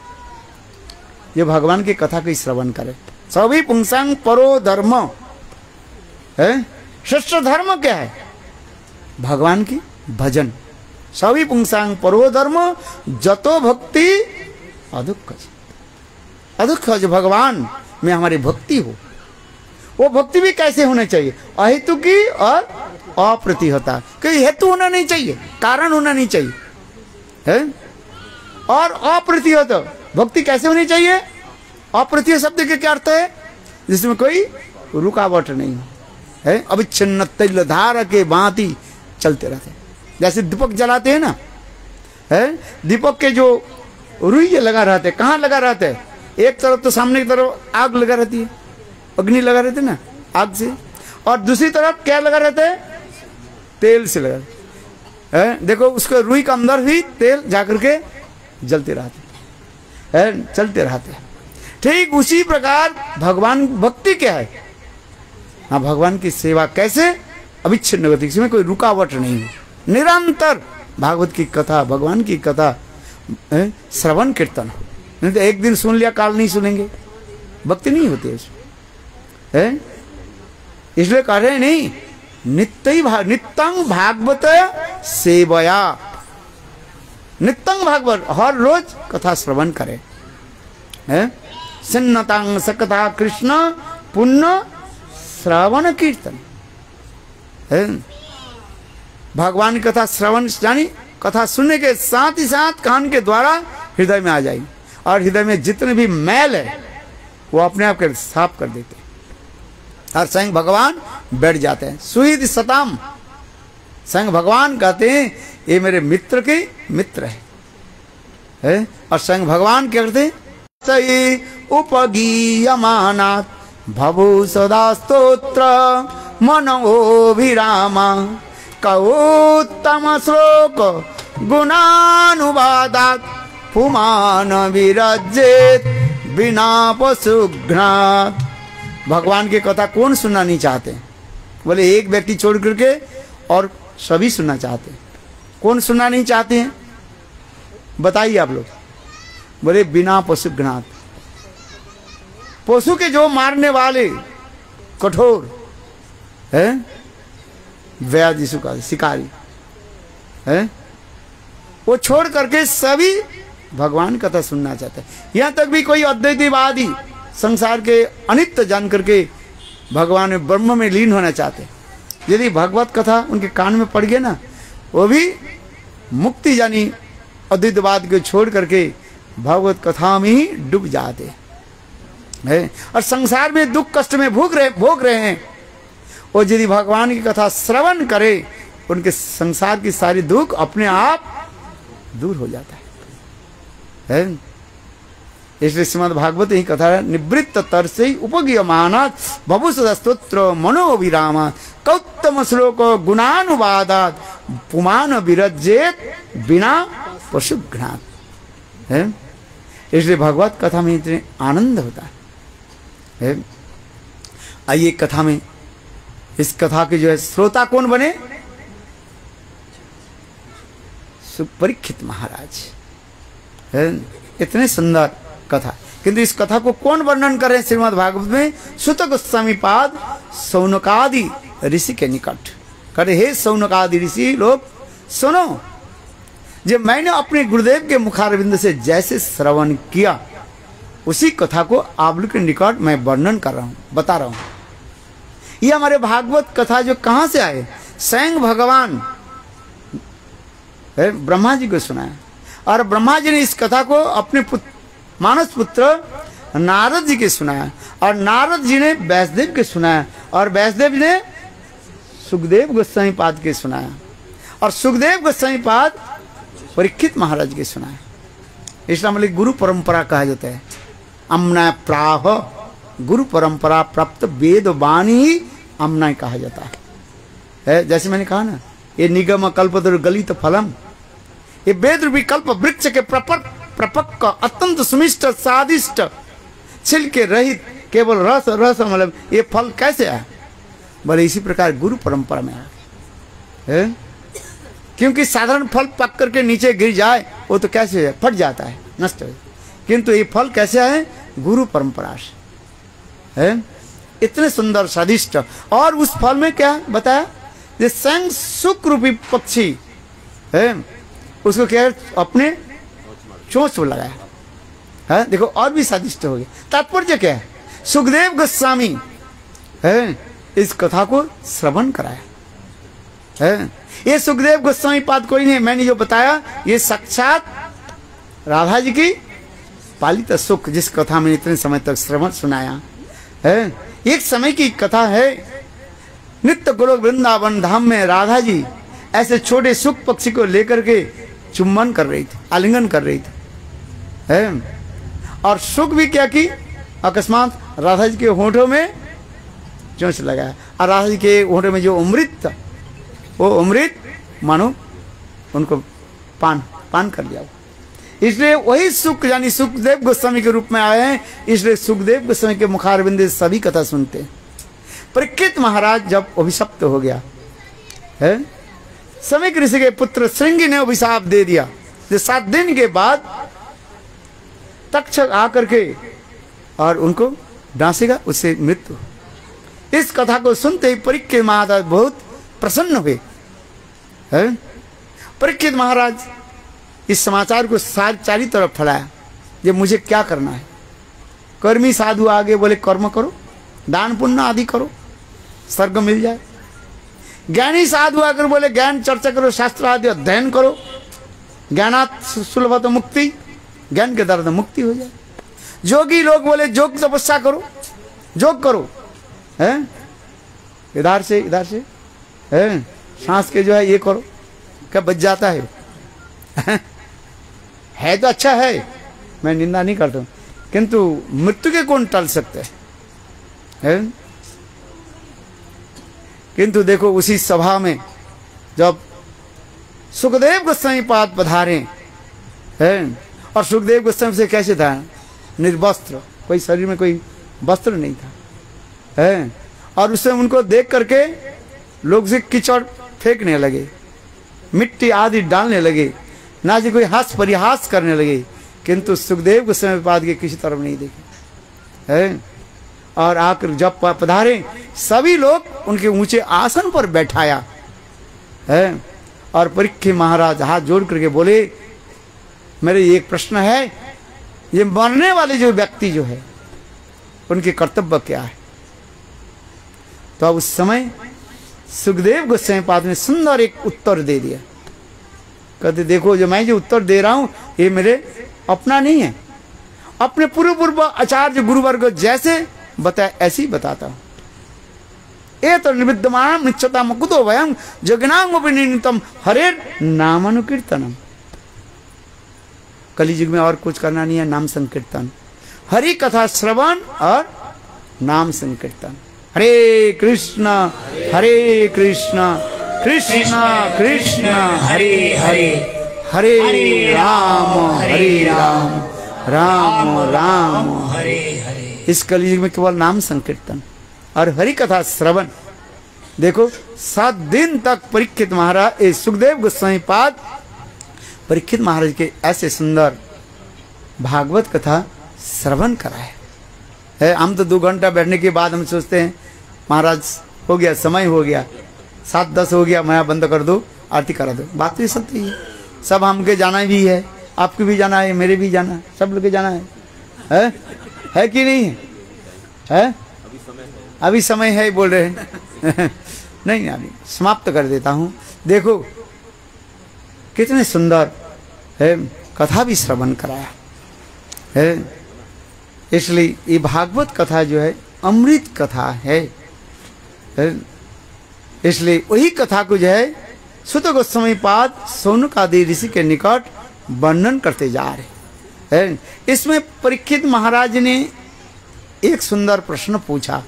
ये भगवान की कथा को श्रवण करे। सभी पुंसांग परो धर्म है। श्रेष्ठ धर्म क्या है? भगवान की भजन। सभी पुंसांग परो धर्म जतो भक्ति अदुख। अदुख जो भगवान में हमारी भक्ति हो, वो भक्ति भी कैसे होना चाहिए? अहेतु की और अप्रतिहता। कोई हेतु होना नहीं चाहिए, कारण होना नहीं चाहिए, है? और अप्रतिहत भक्ति कैसे होनी चाहिए? अप्रतिहत शब्द के क्या अर्थ है? जिसमें कोई रुकावट नहीं है, अविच्छिन्न तैल धारा के भांति चलते रहते। जैसे दीपक जलाते हैं ना, है? दीपक के जो रुई लगा रहते, कहाँ लगा रहते हैं? एक तरफ तो सामने की तरफ आग लगा रहती है, अग्नि लगा रहते ना आग से, और दूसरी तरफ क्या लगा रहता है? तेल से लगा है। देखो उसके रुई के अंदर भी तेल जाकर के जलते रहते है, चलते रहते हैं। ठीक उसी प्रकार भगवान भक्ति क्या है? हाँ, भगवान की सेवा कैसे? अविच्छिन्न गति, इसमें कोई रुकावट नहीं है। निरंतर भागवत की कथा, भगवान की कथा, श्रवण कीर्तन। नहीं तो एक दिन सुन लिया, काल नहीं सुनेंगे, भक्ति नहीं होती है। इसलिए कह रहे नहीं, नित्यं भागवत सेवया। नित्यं भागवत, हर रोज कथा श्रवण करे। सिन्नतांग सकथा कृष्ण पुण्य श्रवण कीर्तन। भगवान की कथा श्रवण यानी कथा सुनने के साथ ही साथ कान के द्वारा हृदय में आ जाएगी, और हृदय में जितने भी मैल है वो अपने आप के साफ कर देते हैं, और स्वयं भगवान बैठ जाते हैं। सुहृद सताम, स्वयं भगवान कहते हैं ये मेरे मित्र के मित्र है? और स्वयं भगवान क्या करते हैं? उपगीयमानात् भवु सदा स्तोत्र मनोभिरामा कवोत्तम श्लोक गुणानुवादात् पुमान विरजेत बिना पशुघ्नात्। भगवान की कथा कौन सुनना नहीं चाहते? बोले एक व्यक्ति छोड़ करके और सभी सुनना चाहते हैं। कौन सुनना नहीं चाहते हैं? बताइए आप लोग। बोले बिना पशुघ्नात्। पशु के जो मारने वाले कठोर है, व्याध जिसु का शिकारी है, वो छोड़ करके सभी भगवान कथा सुनना चाहते हैं। यहां तक भी कोई अद्वैतवादी संसार के अनित्य जान करके भगवान में ब्रह्म में लीन होना चाहते हैं। यदि भगवत कथा उनके कान में पड़ गए ना, वो भी मुक्ति यानी अद्वैतवाद को छोड़ करके भगवत कथा में ही डूब जाते हैं, और संसार में दुख कष्ट में भोग रहे हैं। और यदि भगवान की कथा श्रवण करे, उनके संसार की सारी दुख अपने आप दूर हो जाता है। इसलिए श्रीमद् भागवत ही कथा है, निवृत्त तरसे उपगीय मानात भवुसुस्तोत्र मनोविराम कौत्तम श्लोक गुणानुवादात पुमान विरजेत बिना पशुघ्नात है। इसलिए भगवत कथा में इतने आनंद होता है। आइए कथा में, इस कथा के जो है श्रोता कौन बने? परीक्षित महाराज है। इतने सुंदर कथा, किंतु इस कथा को कौन वर्णन कर रहे हैं श्रीमद् भागवत में? सुत गोस्वामी पाद सौनकादि ऋषि के निकट करे, हे सौनकादि ऋषि लोग सुनो, जो मैंने अपने गुरुदेव के मुखारविंद से जैसे श्रवण किया उसी कथा को आप लोग के निकट मैं वर्णन कर रहा हूं, बता रहा हूं। ये हमारे भागवत कथा जो कहां से आए? स्वयं भगवान ब्रह्मा जी को सुनाया, और ब्रह्मा जी ने इस कथा को अपने मानस पुत्र नारद जी के सुनाया, और नारद जी ने व्यासदेव के सुनाया, और व्यासदेव ने सुखदेव गोस्वामी पाद के सुनाया, और सुखदेव गोस्वामी पाद परीक्षित महाराज के सुनाया। इसलिए मतलब गुरु परंपरा कहा जाता है। अम्ना प्राह, गुरु परंपरा प्राप्त वेद वाणी ही अम्ना कहा जाता है। जैसे मैंने कहा ना, ये निगम कल्पतरु गलित फलम, ये वेद रूपी कल्प वृक्ष के प्रपक्क अत्यंत सुमिष्ट स्वादिष्ट छिलके रहित केवल रस रस मतलब ये फल कैसे आया? बोले इसी प्रकार गुरु परंपरा में है। क्योंकि साधारण फल पक करके नीचे गिर जाए वो तो कैसे है? फट जाता है, नष्ट हो, किंतु ये फल कैसे आए? गुरु परंपरा से है। इतने सुंदर स्वादिष्ट, और उस फल में क्या बताया? ये स्वयं सुख रूपी पक्षी है, उसको क्या अपने चोंच में लगाया है। देखो और भी स्वादिष्ट हो गया। तात्पर्य क्या है? सुखदेव गोस्वामी है इस कथा को श्रवण कराया है। ये सुखदेव गोस्वामी पाद कोई नहीं, मैंने जो बताया ये साक्षात राधा जी की पालित सुख, जिस कथा में इतने समय तक श्रवण सुनाया है। एक समय की कथा है, नित्य गोलोक वृंदावन धाम में राधा जी ऐसे छोटे सुख पक्षी को लेकर के चुम्बन कर रही थी, आलिंगन कर रही थी है। और सुख भी क्या की, अकस्मात राधा जी के होठों में चोंच लगाया, और राधा जी के होठों में जो अमृत था वो अमृत मानो उनको पान कर लिया। इसलिए वही सुख यानी सुखदेव गोस्वामी के रूप में आए हैं। इसलिए सुखदेव गोस्वामी के मुखारविंद सभी कथा सुनते हैं। परीक्षित महाराज जब अभिशप्त हो गया है, समीक ऋषि के पुत्र श्रृंगी ने अभिशाप दे दिया, जो 7 दिन के बाद तक्षक आकर के और उनको डांसेगा, उससे मृत्यु। इस कथा को सुनते ही परीक्षित महाराज बहुत प्रसन्न हुए है। परीक्षित महाराज इस समाचार को चारी तरफ फैलाया, ये मुझे क्या करना है। कर्मी साधु आगे बोले कर्म करो, दान पुण्य आदि करो, स्वर्ग मिल जाए। ज्ञानी साधु आकर बोले ज्ञान चर्चा करो, शास्त्र आदि अध्ययन करो, ज्ञानात सुलभत मुक्ति, ज्ञान के द्वारा मुक्ति हो जाए। जोगी लोग बोले योग तपस्या करो, योग करो है, इधर से है, सांस के जो है ये करो, क्या बच जाता है तो अच्छा है, मैं निंदा नहीं करता हूँ, किंतु मृत्यु के कौन टल सकते हैं? किंतु देखो उसी सभा में जब सुखदेव गोस्वामी पाद पधारे हैं, और सुखदेव गोस्वामी से कैसे था? निर्वस्त्र, कोई शरीर में कोई वस्त्र नहीं था है। और उससे उनको देख करके लोग से कीचड़ फेंकने लगे, मिट्टी आदि डालने लगे, ना जी कोई हास परिहास करने लगे, किंतु सुखदेव गोस्वामी पाद के किसी तरफ नहीं देखे है। और आकर जब पधारे सभी लोग उनके ऊंचे आसन पर बैठाया है। और परीक्षित महाराज हाथ जोड़ करके बोले, मेरे एक प्रश्न है, ये मरने वाले जो व्यक्ति जो है उनके कर्तव्य क्या है? तो उस समय सुखदेव गोस्वामी पाद ने सुंदर एक उत्तर दे दिया। कहते देखो जो मैं जो उत्तर दे रहा हूं ये मेरे अपना नहीं है, अपने पूर्व आचार्य गुरुवर्ग जैसे बताया ऐसे ही बताता हूं। ए तो निविद्यमान निश्चता मुकुतो वयं जगनांगोपनितम हरे नामानुकीर्तनम। कलियुग में और कुछ करना नहीं है, नाम संकीर्तन हरि कथा श्रवण और नाम संकीर्तन। हरे कृष्ण कृष्ण कृष्ण हरे हरे, हरे राम राम राम हरे हरे। इस कलयुग में केवल नाम संकीर्तन और हरि कथा श्रवण। देखो 7 दिन तक परीक्षित महाराज, सुखदेव गोस्वामी पाद परीक्षित महाराज के ऐसे सुंदर भागवत कथा श्रवण कराए है। हम तो 2 घंटा बैठने के बाद हम सोचते हैं महाराज हो गया, समय हो गया, 7:10 हो गया, मैं बंद कर दो, आरती करा दो। बात तो सत्य है, सब हमके जाना भी है, आपको भी जाना है, मेरे भी जाना है, सब लोग के जाना है कि नहीं है? अभी समय है बोल रहे हैं नहीं, अभी समाप्त कर देता हूँ। देखो कितने सुंदर है, कथा भी श्रवण कराया है। इसलिए ये भागवत कथा जो है अमृत कथा है। इसलिए वही कथा को जो है सुत गोस्वामी पाद सौनक आदि ऋषि के निकट वर्णन करते जा रहे हैं। इसमें परीक्षित महाराज ने एक सुंदर प्रश्न पूछा,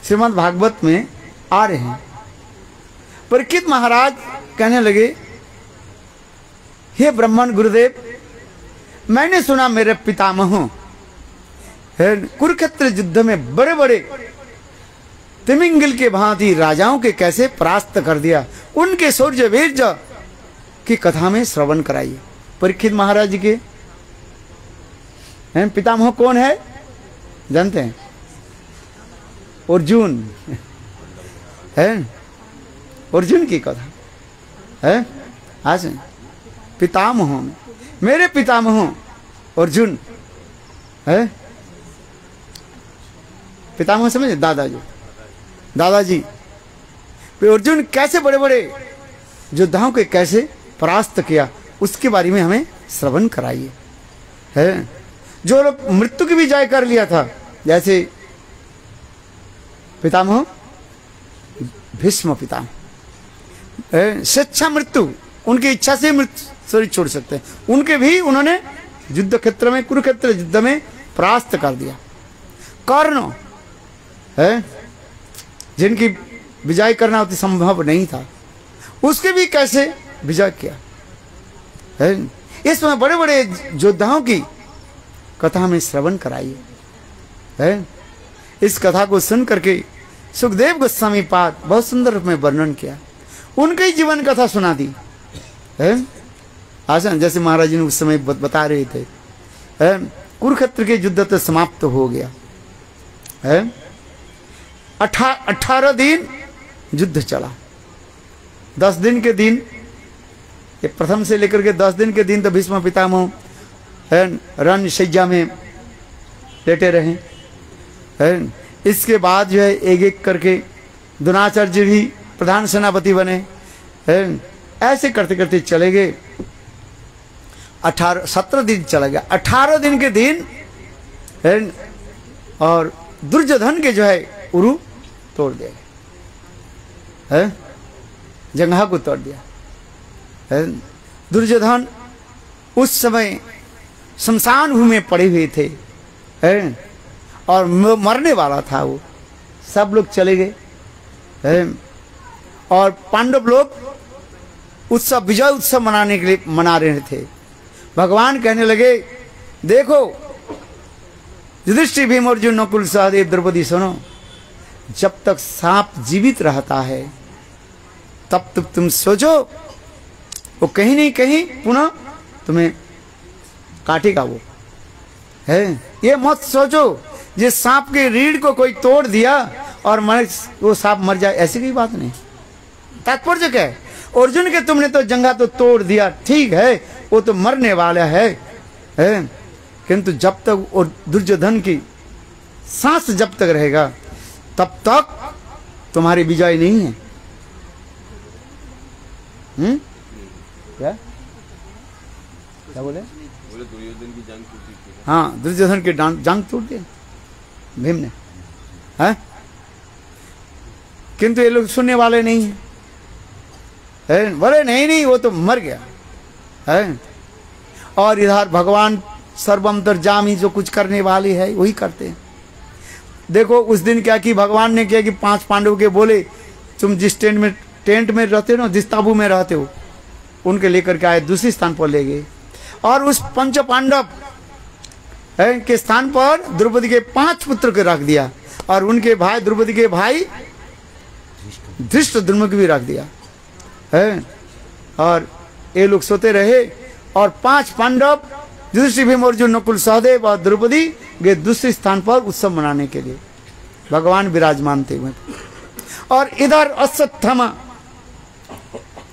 श्रीमद् भागवत में आ रहे हैं। परीक्षित महाराज कहने लगे, हे ब्राह्मण गुरुदेव, मैंने सुना मेरे पितामह कुरुक्षेत्र युद्ध में बड़े बड़े तिमिंगल के भांति राजाओं के कैसे परास्त कर दिया, उनके शौर्य वीर्य की कथा में श्रवण कराइए। परीक्षित महाराज के पितामह कौन है जानते हैं? अर्जुन है, अर्जुन की कथा है। आज पितामह, मेरे पितामह अर्जुन है। पितामह समझे? दादाजी अर्जुन कैसे बड़े बड़े योद्धाओं के कैसे परास्त किया, उसके बारे में हमें श्रवण कराइए है। जो लोग मृत्यु की भी जय कर लिया था, जैसे पितामह भीष्म पितामह, स्वेच्छा मृत्यु, उनकी इच्छा से मृत्यु शरीर छोड़ सकते हैं, उनके भी उन्होंने युद्ध क्षेत्र में, कुरुक्षेत्र युद्ध में परास्त कर दिया। कर्ण है, जिनकी विजय करना उतना संभव नहीं था, उसके भी कैसे विजय किया है। इसमें बड़े बड़े योद्धाओं की कथा में श्रवण कराइए है। इस कथा को सुन करके सुखदेव गोस्वामी पाद बहुत सुंदर रूप में वर्णन किया, उनके ही जीवन कथा सुना दी है। आसान जैसे महाराज जी ने उस समय बता रहे थे, कुरुक्षेत्र के युद्ध तो समाप्त हो गया है। 18 दिन युद्ध चला। 10 दिन के दिन, ये प्रथम से लेकर के 10 दिन के दिन तो भीष्म पितामह रण शैया में लेटे रहे हैं। इसके बाद जो है एक एक करके द्रोणाचार्य भी प्रधान सेनापति बने हैं। ऐसे करते करते चले गए। 17 दिन चला गया। 18 दिन के दिन है और दुर्योधन के जो है उरु तोड़ दिया है, जंघा को तोड़ दिया है। दुर्योधन उस समय शमशान भूमि में पड़े हुए थे है, और मरने वाला था वो। सब लोग चले गए है, और पांडव लोग उत्सव, विजय उत्सव मनाने के लिए मना रहे थे। भगवान कहने लगे, देखो युधिष्ठिर, भीम, अर्जुन, नकुल, सहदेव, द्रौपदी, सुनो, जब तक सांप जीवित रहता है तब तक तुम सोचो वो कहीं नहीं कहीं पुनः तुम्हें काटेगा वो है। ये मत सोचो ये सांप के रीढ़ को कोई तोड़ दिया और वो सांप मर जाए, ऐसी कोई बात नहीं। तात्पर्य क्या है? अर्जुन के तुमने तो जंघा तो तोड़ दिया, ठीक है, वो तो मरने वाला है, किंतु जब तक और दुर्योधन की सांस जब तक रहेगा तब तक तुम्हारी विजय नहीं है। क्या क्या बोले? दुर्योधन की जांग टूटी थी। हाँ, दुर्योधन की जांग टूट गई भीम ने, है? किंतु ये लोग सुनने वाले नहीं है। बोले नहीं नहीं, वो तो मर गया है। और इधर भगवान सर्वंतर्यामी जो कुछ करने वाले है वही करते हैं। देखो उस दिन क्या कि भगवान ने किया कि 5 पांडवों के बोले तुम जिस टेंट में रहते हो ना, जिस ताबू में रहते हो, उनके लेकर के आए, दूसरे स्थान पर ले गए और उस पंच पांडव के स्थान पर द्रौपदी के 5 पुत्र को रख दिया और उनके भाई द्रौपदी के भाई धृष्टद्युम्न को भी रख दिया है। और ये लोग सोते रहे और 5 पांडव युधिष्ठिर, भीम, अर्जुन, नकुल, सहदेव और द्रौपदी गए दूसरे स्थान पर उत्सव मनाने के लिए। भगवान विराजमान थे वहां। और इधर अश्वत्थामा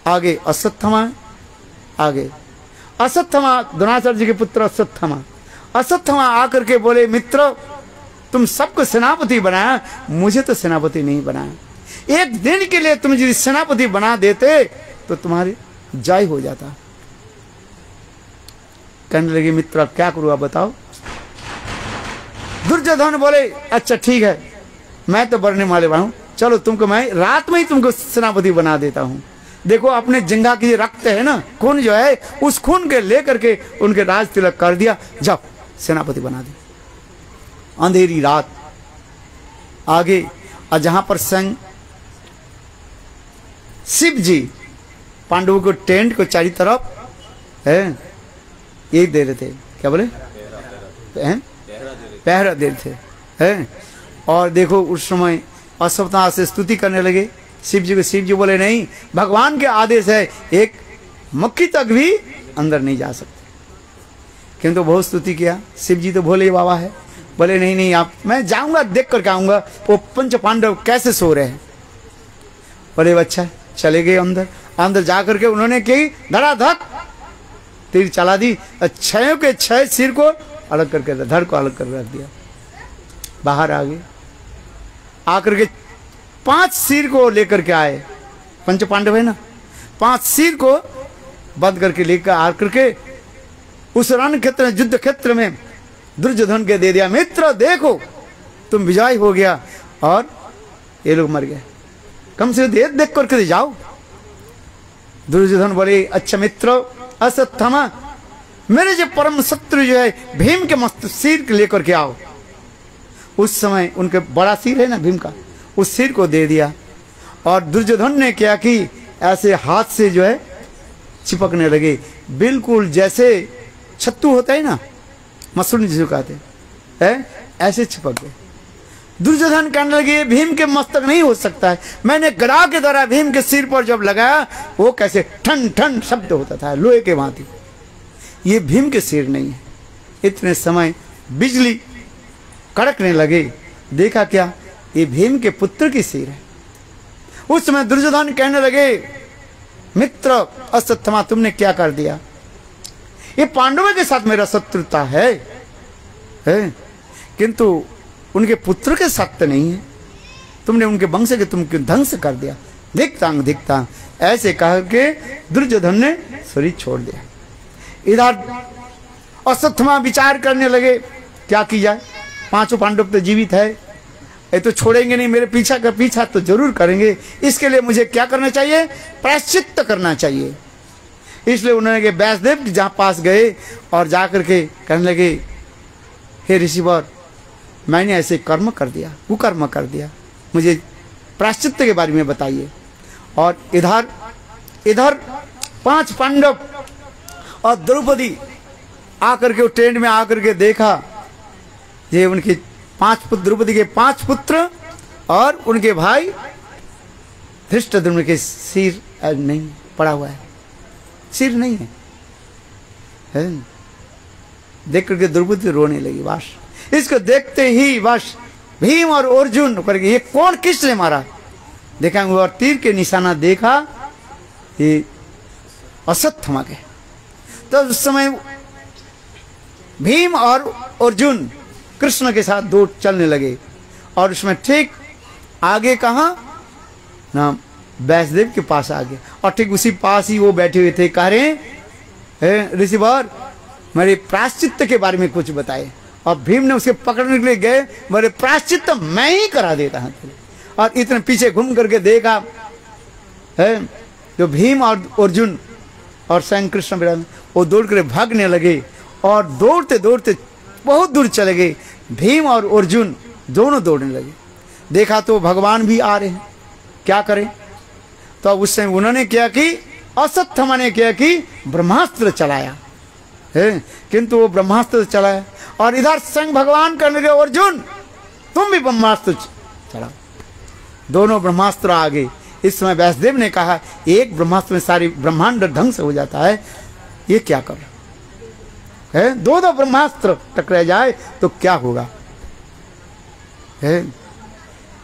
आगे, अश्वत्थामा द्रोणाचार्य जी के पुत्र अश्वत्थामा आकर के बोले मित्र तुम सबको सेनापति बनाया, मुझे तो सेनापति नहीं बनाया। एक दिन के लिए तुम यदि सेनापति बना देते तो तुम्हारी जय हो जाता। कहने लगे मित्र अब क्या करूँ आप बताओ। दुर्योधन बोले अच्छा ठीक है, मैं तो बढ़ने वाले हूं, चलो तुमको मैं रात में ही तुमको सेनापति बना देता हूं। देखो अपने जंगा की रक्त है ना, खून जो है, उस खून के लेकर के उनके राज तिलक कर दिया, जाओ सेनापति बना दे। अंधेरी रात आगे और जहां पर संग शिव जी पांडवों को टेंट को चारों तरफ है ये दे रहे थे, क्या बोले, पहरा दे रहे थे है। और देखो उस समय अश्वत्थामा से स्तुति करने लगे शिव जी को। शिव जी बोले नहीं, भगवान के आदेश है, एक मक्खी तक भी अंदर नहीं जा सकते। किंतु बहुत स्तुति किया। शिव जी तो भोले बाबा है, बोले नहीं नहीं आप, मैं जाऊंगा देख करके आऊंगा वो पंच पांडव कैसे सो रहे हैं। बोले अच्छा, चले गए अंदर। अंदर जाकर के उन्होंने की धड़ाधड़ तीर चला दी, 6 के 6 सिर को अलग करके, धड़ को अलग कर रख दिया। बाहर आ गए, आकर के 5 सिर को लेकर के आए। पंच पांडव है ना, 5 सिर को बंद करके लेकर आकर के उस रण क्षेत्र, युद्ध क्षेत्र में दुर्योधन के दे दिया। मित्र देखो तुम विजय हो गया और ये लोग मर गए, कम से कम देख करके जाओ। दुर्योधन बोले अच्छा मित्र अश्वत्थामा, मेरे जो परम शत्रु जो है भीम के मस्त सिर लेकर के आओ। उस समय उनके बड़ा सिर है ना भीम का, उस सिर को दे दिया। और दुर्योधन ने क्या कि ऐसे हाथ से जो है चिपकने लगे, बिल्कुल जैसे छत्तू होता है ना, मसूर जिसे कहते हैं, ऐसे चिपक गए। दुर्योधन कहने लगे भीम के मस्तक नहीं हो सकता है, मैंने गदा के द्वारा भीम के सिर पर जब लगाया वो कैसे ठन ठन शब्द होता था लोहे के भांति, ये भीम के सिर नहीं है। इतने समय बिजली कड़कने लगे, देखा क्या ये भीम के पुत्र की सिर है। उस समय दुर्योधन कहने लगे मित्र अश्वत्थामा तुमने क्या कर दिया, ये पांडवों के साथ मेरा शत्रुता है किंतु उनके पुत्र के साथ तो नहीं है। तुमने उनके वंश के तुम क्यों ध्वंस कर दिया, दिखता ऐसे कह के दुर्योधन ने शरीर छोड़ दिया। इधर अश्वत्थामा विचार करने लगे क्या की जाए, 5 पांडव तो जीवित है, ये तो छोड़ेंगे नहीं, मेरे पीछा तो जरूर करेंगे। इसके लिए मुझे क्या करना चाहिए, प्रायश्चित्त करना चाहिए। इसलिए उन्होंने व्यासदेव के जहाँ पास गए और जाकर के कहने लगे हे ऋषिवर मैंने ऐसे कर्म कर दिया, कुकर्म कर दिया, मुझे प्रायश्चित्त के बारे में बताइए। और इधर 5 पांडव और द्रौपदी आकर के टेंट में आकर के देखा ये उनके 5 पुत्र, द्रौपदी के 5 पुत्र और उनके भाई धृष्टद्युम्न के सिर नहीं पड़ा हुआ है, सिर नहीं है। देख करके द्रौपदी रोने लगी। बस इसको देखते ही बस भीम और अर्जुन करके ये कौन किसने मारा देखा, और तीर के निशाना देखा ये अश्वत्थामा के। तो उस समय भीम और अर्जुन कृष्ण के साथ दौड़ चलने लगे और उसमें ठीक आगे कहाँ ना व्यासदेव के पास आ गए और ठीक उसी पास ही वो बैठे हुए थे। कह रहे ऋषिवर मेरे प्रायश्चित्त के बारे में कुछ बताए। और भीम ने उसे पकड़ने के लिए गए, मेरे प्रायश्चित्त मैं ही करा देता हूँ। और इतने पीछे घूम करके देखा है जो भीम और अर्जुन और स्वयं कृष्ण वो दौड़ कर भागने लगे और दौड़ते दौड़ते बहुत दूर चले गए। भीम और अर्जुन दोनों दौड़ने लगे। देखा तो भगवान भी आ रहे हैं, क्या करें। तो अब उस समय उन्होंने क्या कि अश्वत्थामा ने क्या कि ब्रह्मास्त्र चलाया है, किंतु वो ब्रह्मास्त्र चलाया और इधर स्वयं भगवान करने लगे अर्जुन तुम भी ब्रह्मास्त्र चलाओ। दोनों ब्रह्मास्त्र आ गए। इस समय व्यासदेव ने कहा एक ब्रह्मास्त्र में सारी ब्रह्मांड ढंग से हो जाता है, ये क्या कर है। दो दो ब्रह्मास्त्र टकरा जाए तो क्या होगा है।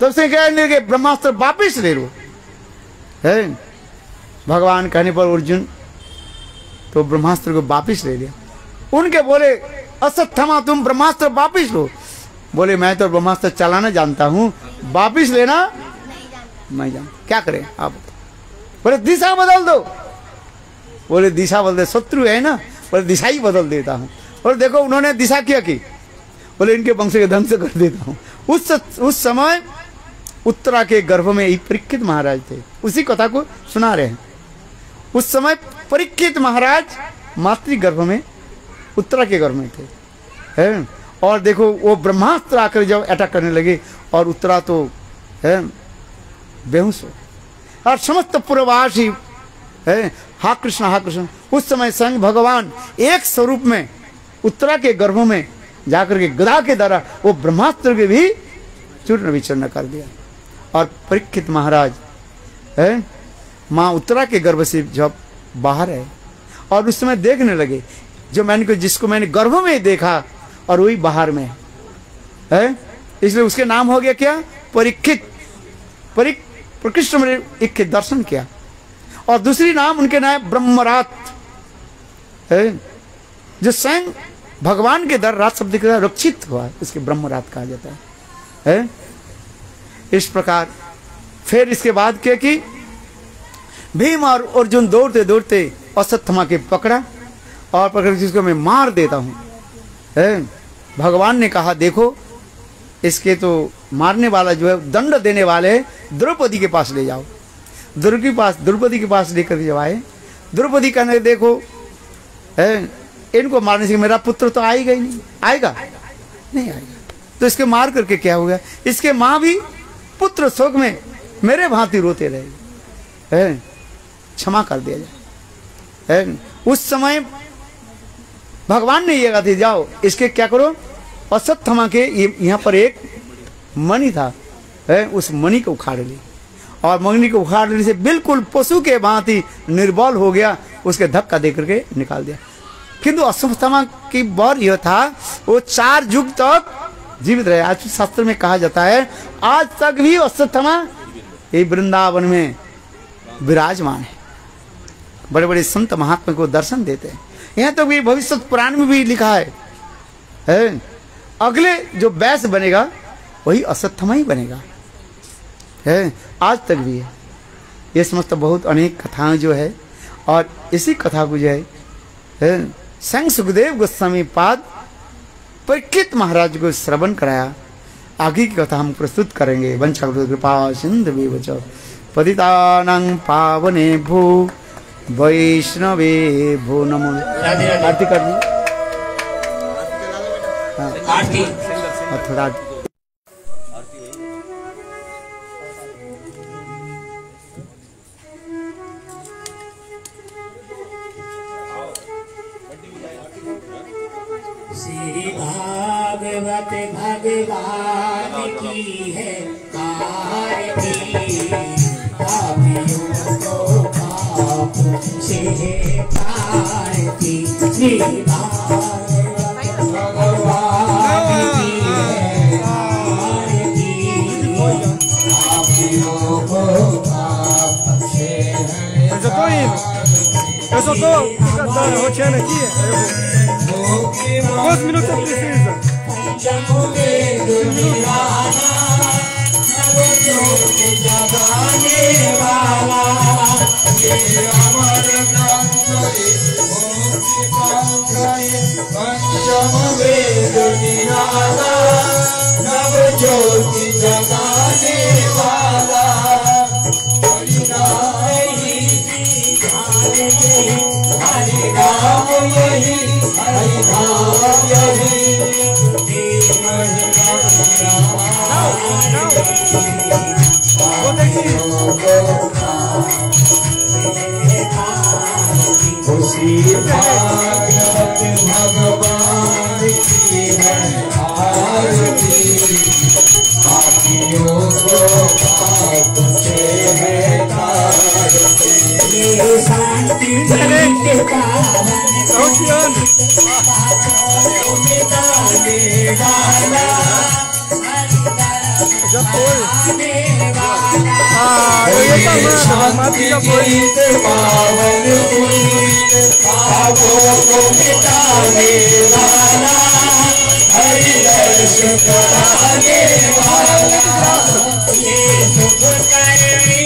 तो उसने कहने लगे ब्रह्मास्त्र वापिस ले लो है। भगवान कहने पर अर्जुन तो ब्रह्मास्त्र को वापिस ले लिया। उनके बोले अश्वत्थामा तुम ब्रह्मास्त्र वापिस लो। बोले मैं तो ब्रह्मास्त्र चलाना जानता हूँ, वापिस लेना मैं जानता। क्या करें आप। बोले दिशा बदल दो। बोले दिशा बदल दे, शत्रु है ना। बोले दिशा ही बदल देता हूँ। और देखो उन्होंने दिशा क्या की। बोले इनके वंश के ढंग से कर देता हूँ। उस समय उत्तरा के गर्भ में ही परीक्षित महाराज थे, उसी कथा को सुना रहे हैं। उस समय परीक्षित महाराज मातृ गर्भ में उत्तरा के गर्भ में थे है। और देखो वो ब्रह्मास्त्र आकर जब अटैक करने लगे और उत्तरा तो है बेहोश हो और समस्त पूर्ववासी है हा कृष्ण। उस समय स्वयं भगवान एक स्वरूप में उत्तरा के गर्भ में जाकर के गदा के द्वारा वो ब्रह्मास्त्र के भी चूर्ण विचूर्ण कर दिया। और परीक्षित महाराज है माँ उत्तरा के गर्भ से जब बाहर है और उस समय देखने लगे जो जिसको मैंने गर्भ में देखा और वही बाहर में है, इसलिए उसके नाम हो गया क्या परीक्षित। प्रकृष्ट में एक के दर्शन किया। और दूसरी नाम उनके नाम ब्रह्मरात है, जो स्वयं भगवान के दर रात शब्द के रक्षित हुआ, इसके ब्रह्मरात कहा जाता है। इस प्रकार फिर इसके बाद क्या कि भीम और अर्जुन दौड़ते दौड़ते अश्वत्थामा के पकड़ा और पकड़ के इसको मैं मार देता हूँ है। भगवान ने कहा देखो इसके तो मारने वाला जो है दंड देने वाले द्रौपदी के पास ले जाओ। द्रौपदी के पास लेकर जब आए, द्रौपदी कहने देखो है इनको मारने से मेरा पुत्र तो आएगा ही नहीं, आएगा नहीं आएगा, तो इसके मार करके क्या होगा। इसके माँ भी पुत्र शोक में मेरे भांति रोते रहे है, क्षमा कर दिया जाए है। उस समय भगवान ने ये कहा थी जाओ इसके क्या करो। अश्वत्थामा के यहाँ पर एक मणि था है, उस मणि को उखाड़ ली और मणि को उखाड़ लेने से बिल्कुल पशु के भांति निर्बल हो गया, उसके धक्का दे करके निकाल दिया। किंतु अश्वत्थामा की बर यह था वो 4 युग तक जीवित रहे। आज शास्त्र में कहा जाता है आज तक भी अश्वत्थामा ये वृंदावन में विराजमान है। बड़े बड़े संत महात्मा को दर्शन देते हैं। यहाँ तो भी भविष्य पुराण में भी लिखा है अगले जो वैश्य बनेगा वही अश्वत्थामा ही बनेगा है, आज तक भी है। ये समस्त बहुत अनेक कथाएं जो है और इसी कथा को जो है स्वयं सुखदेव गोस्वामी पाद परीक्षित महाराज को श्रवण कराया। आगे की कथा हम प्रस्तुत करेंगे। वंशा कृपा सिंधुभ्यश्च पतितानां पावनेभ्यो वैष्णवेभ्यो नमो। आरती कर दी आरती थोड़ा श्री भागवत भगवान की है आरती। पापियों को पाप से तारती। श्री भागवत भगवान की है आरती। पापियों को पाप से Eu só tô roteando aqui. Quantos minutos você precisa? Jagane Hari नाम यही हरि नाम यही वो देखिए उसी भागवत भगवान की है आरती पापियों को पाप से है तारती शांति के कारण रोशन मिटाने वाला जब कोई ये माती का कोई पावन पुनीत पापों को मिटाने वाला हरि दर्शन कराने वाला ये सुख करनी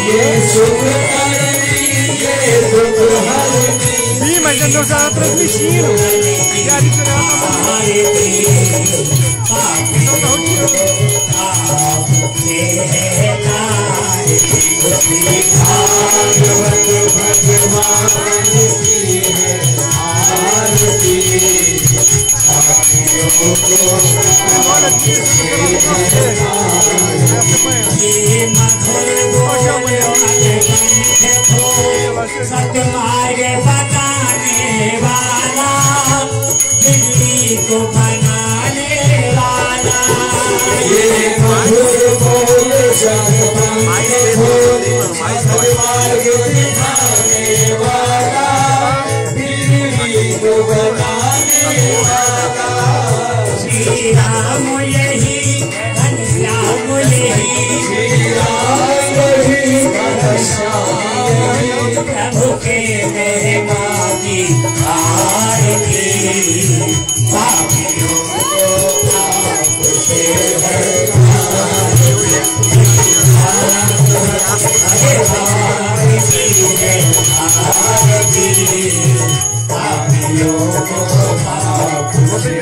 ये सुख हरनी ये दुख हरनी Sim, mas eu já estava transmitindo. E aí, Bhagavat भगवान की है आरती पापियों को सतमार्ग बताने वाला दिल्ली को बनाने वाला ये मधुर बोल सतमार्ग दिखाने वाला दिल्ली को बनाने वाला श्री राम यही घनश्याम यही प्रभु के महिमा की आरती पापियों को पाप से पापियों को पाप से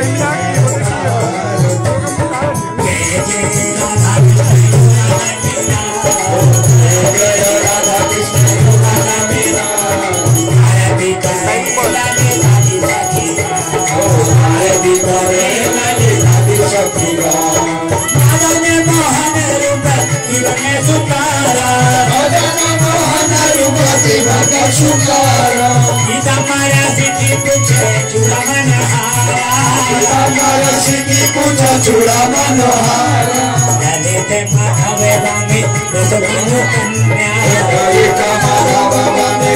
चूड़ा मनोहारा ललित माधव रामे विश्वभानु कन्या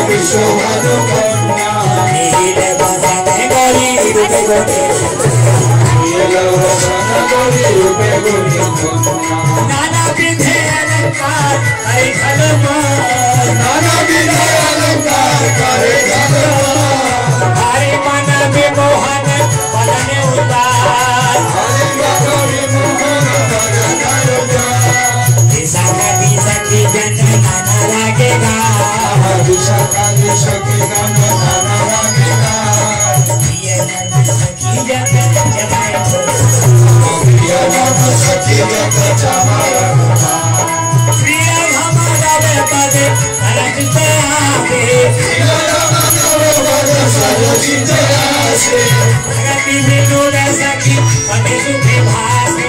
विश्वभानु कन्या नील वसन गौरी रूपे गौरी नाना विधे अलंकार हरि नाना विधे अलंकार करे हरि मन विमोहन पलन उदार सखी सखी जन नाना लगेगा सखी सखी नाना लगेगा सखी जन जमाए सखी जन जमाए प्रिय हमारा पद रचते आवे प्रगति विनोद सखी पति सुखी भाषे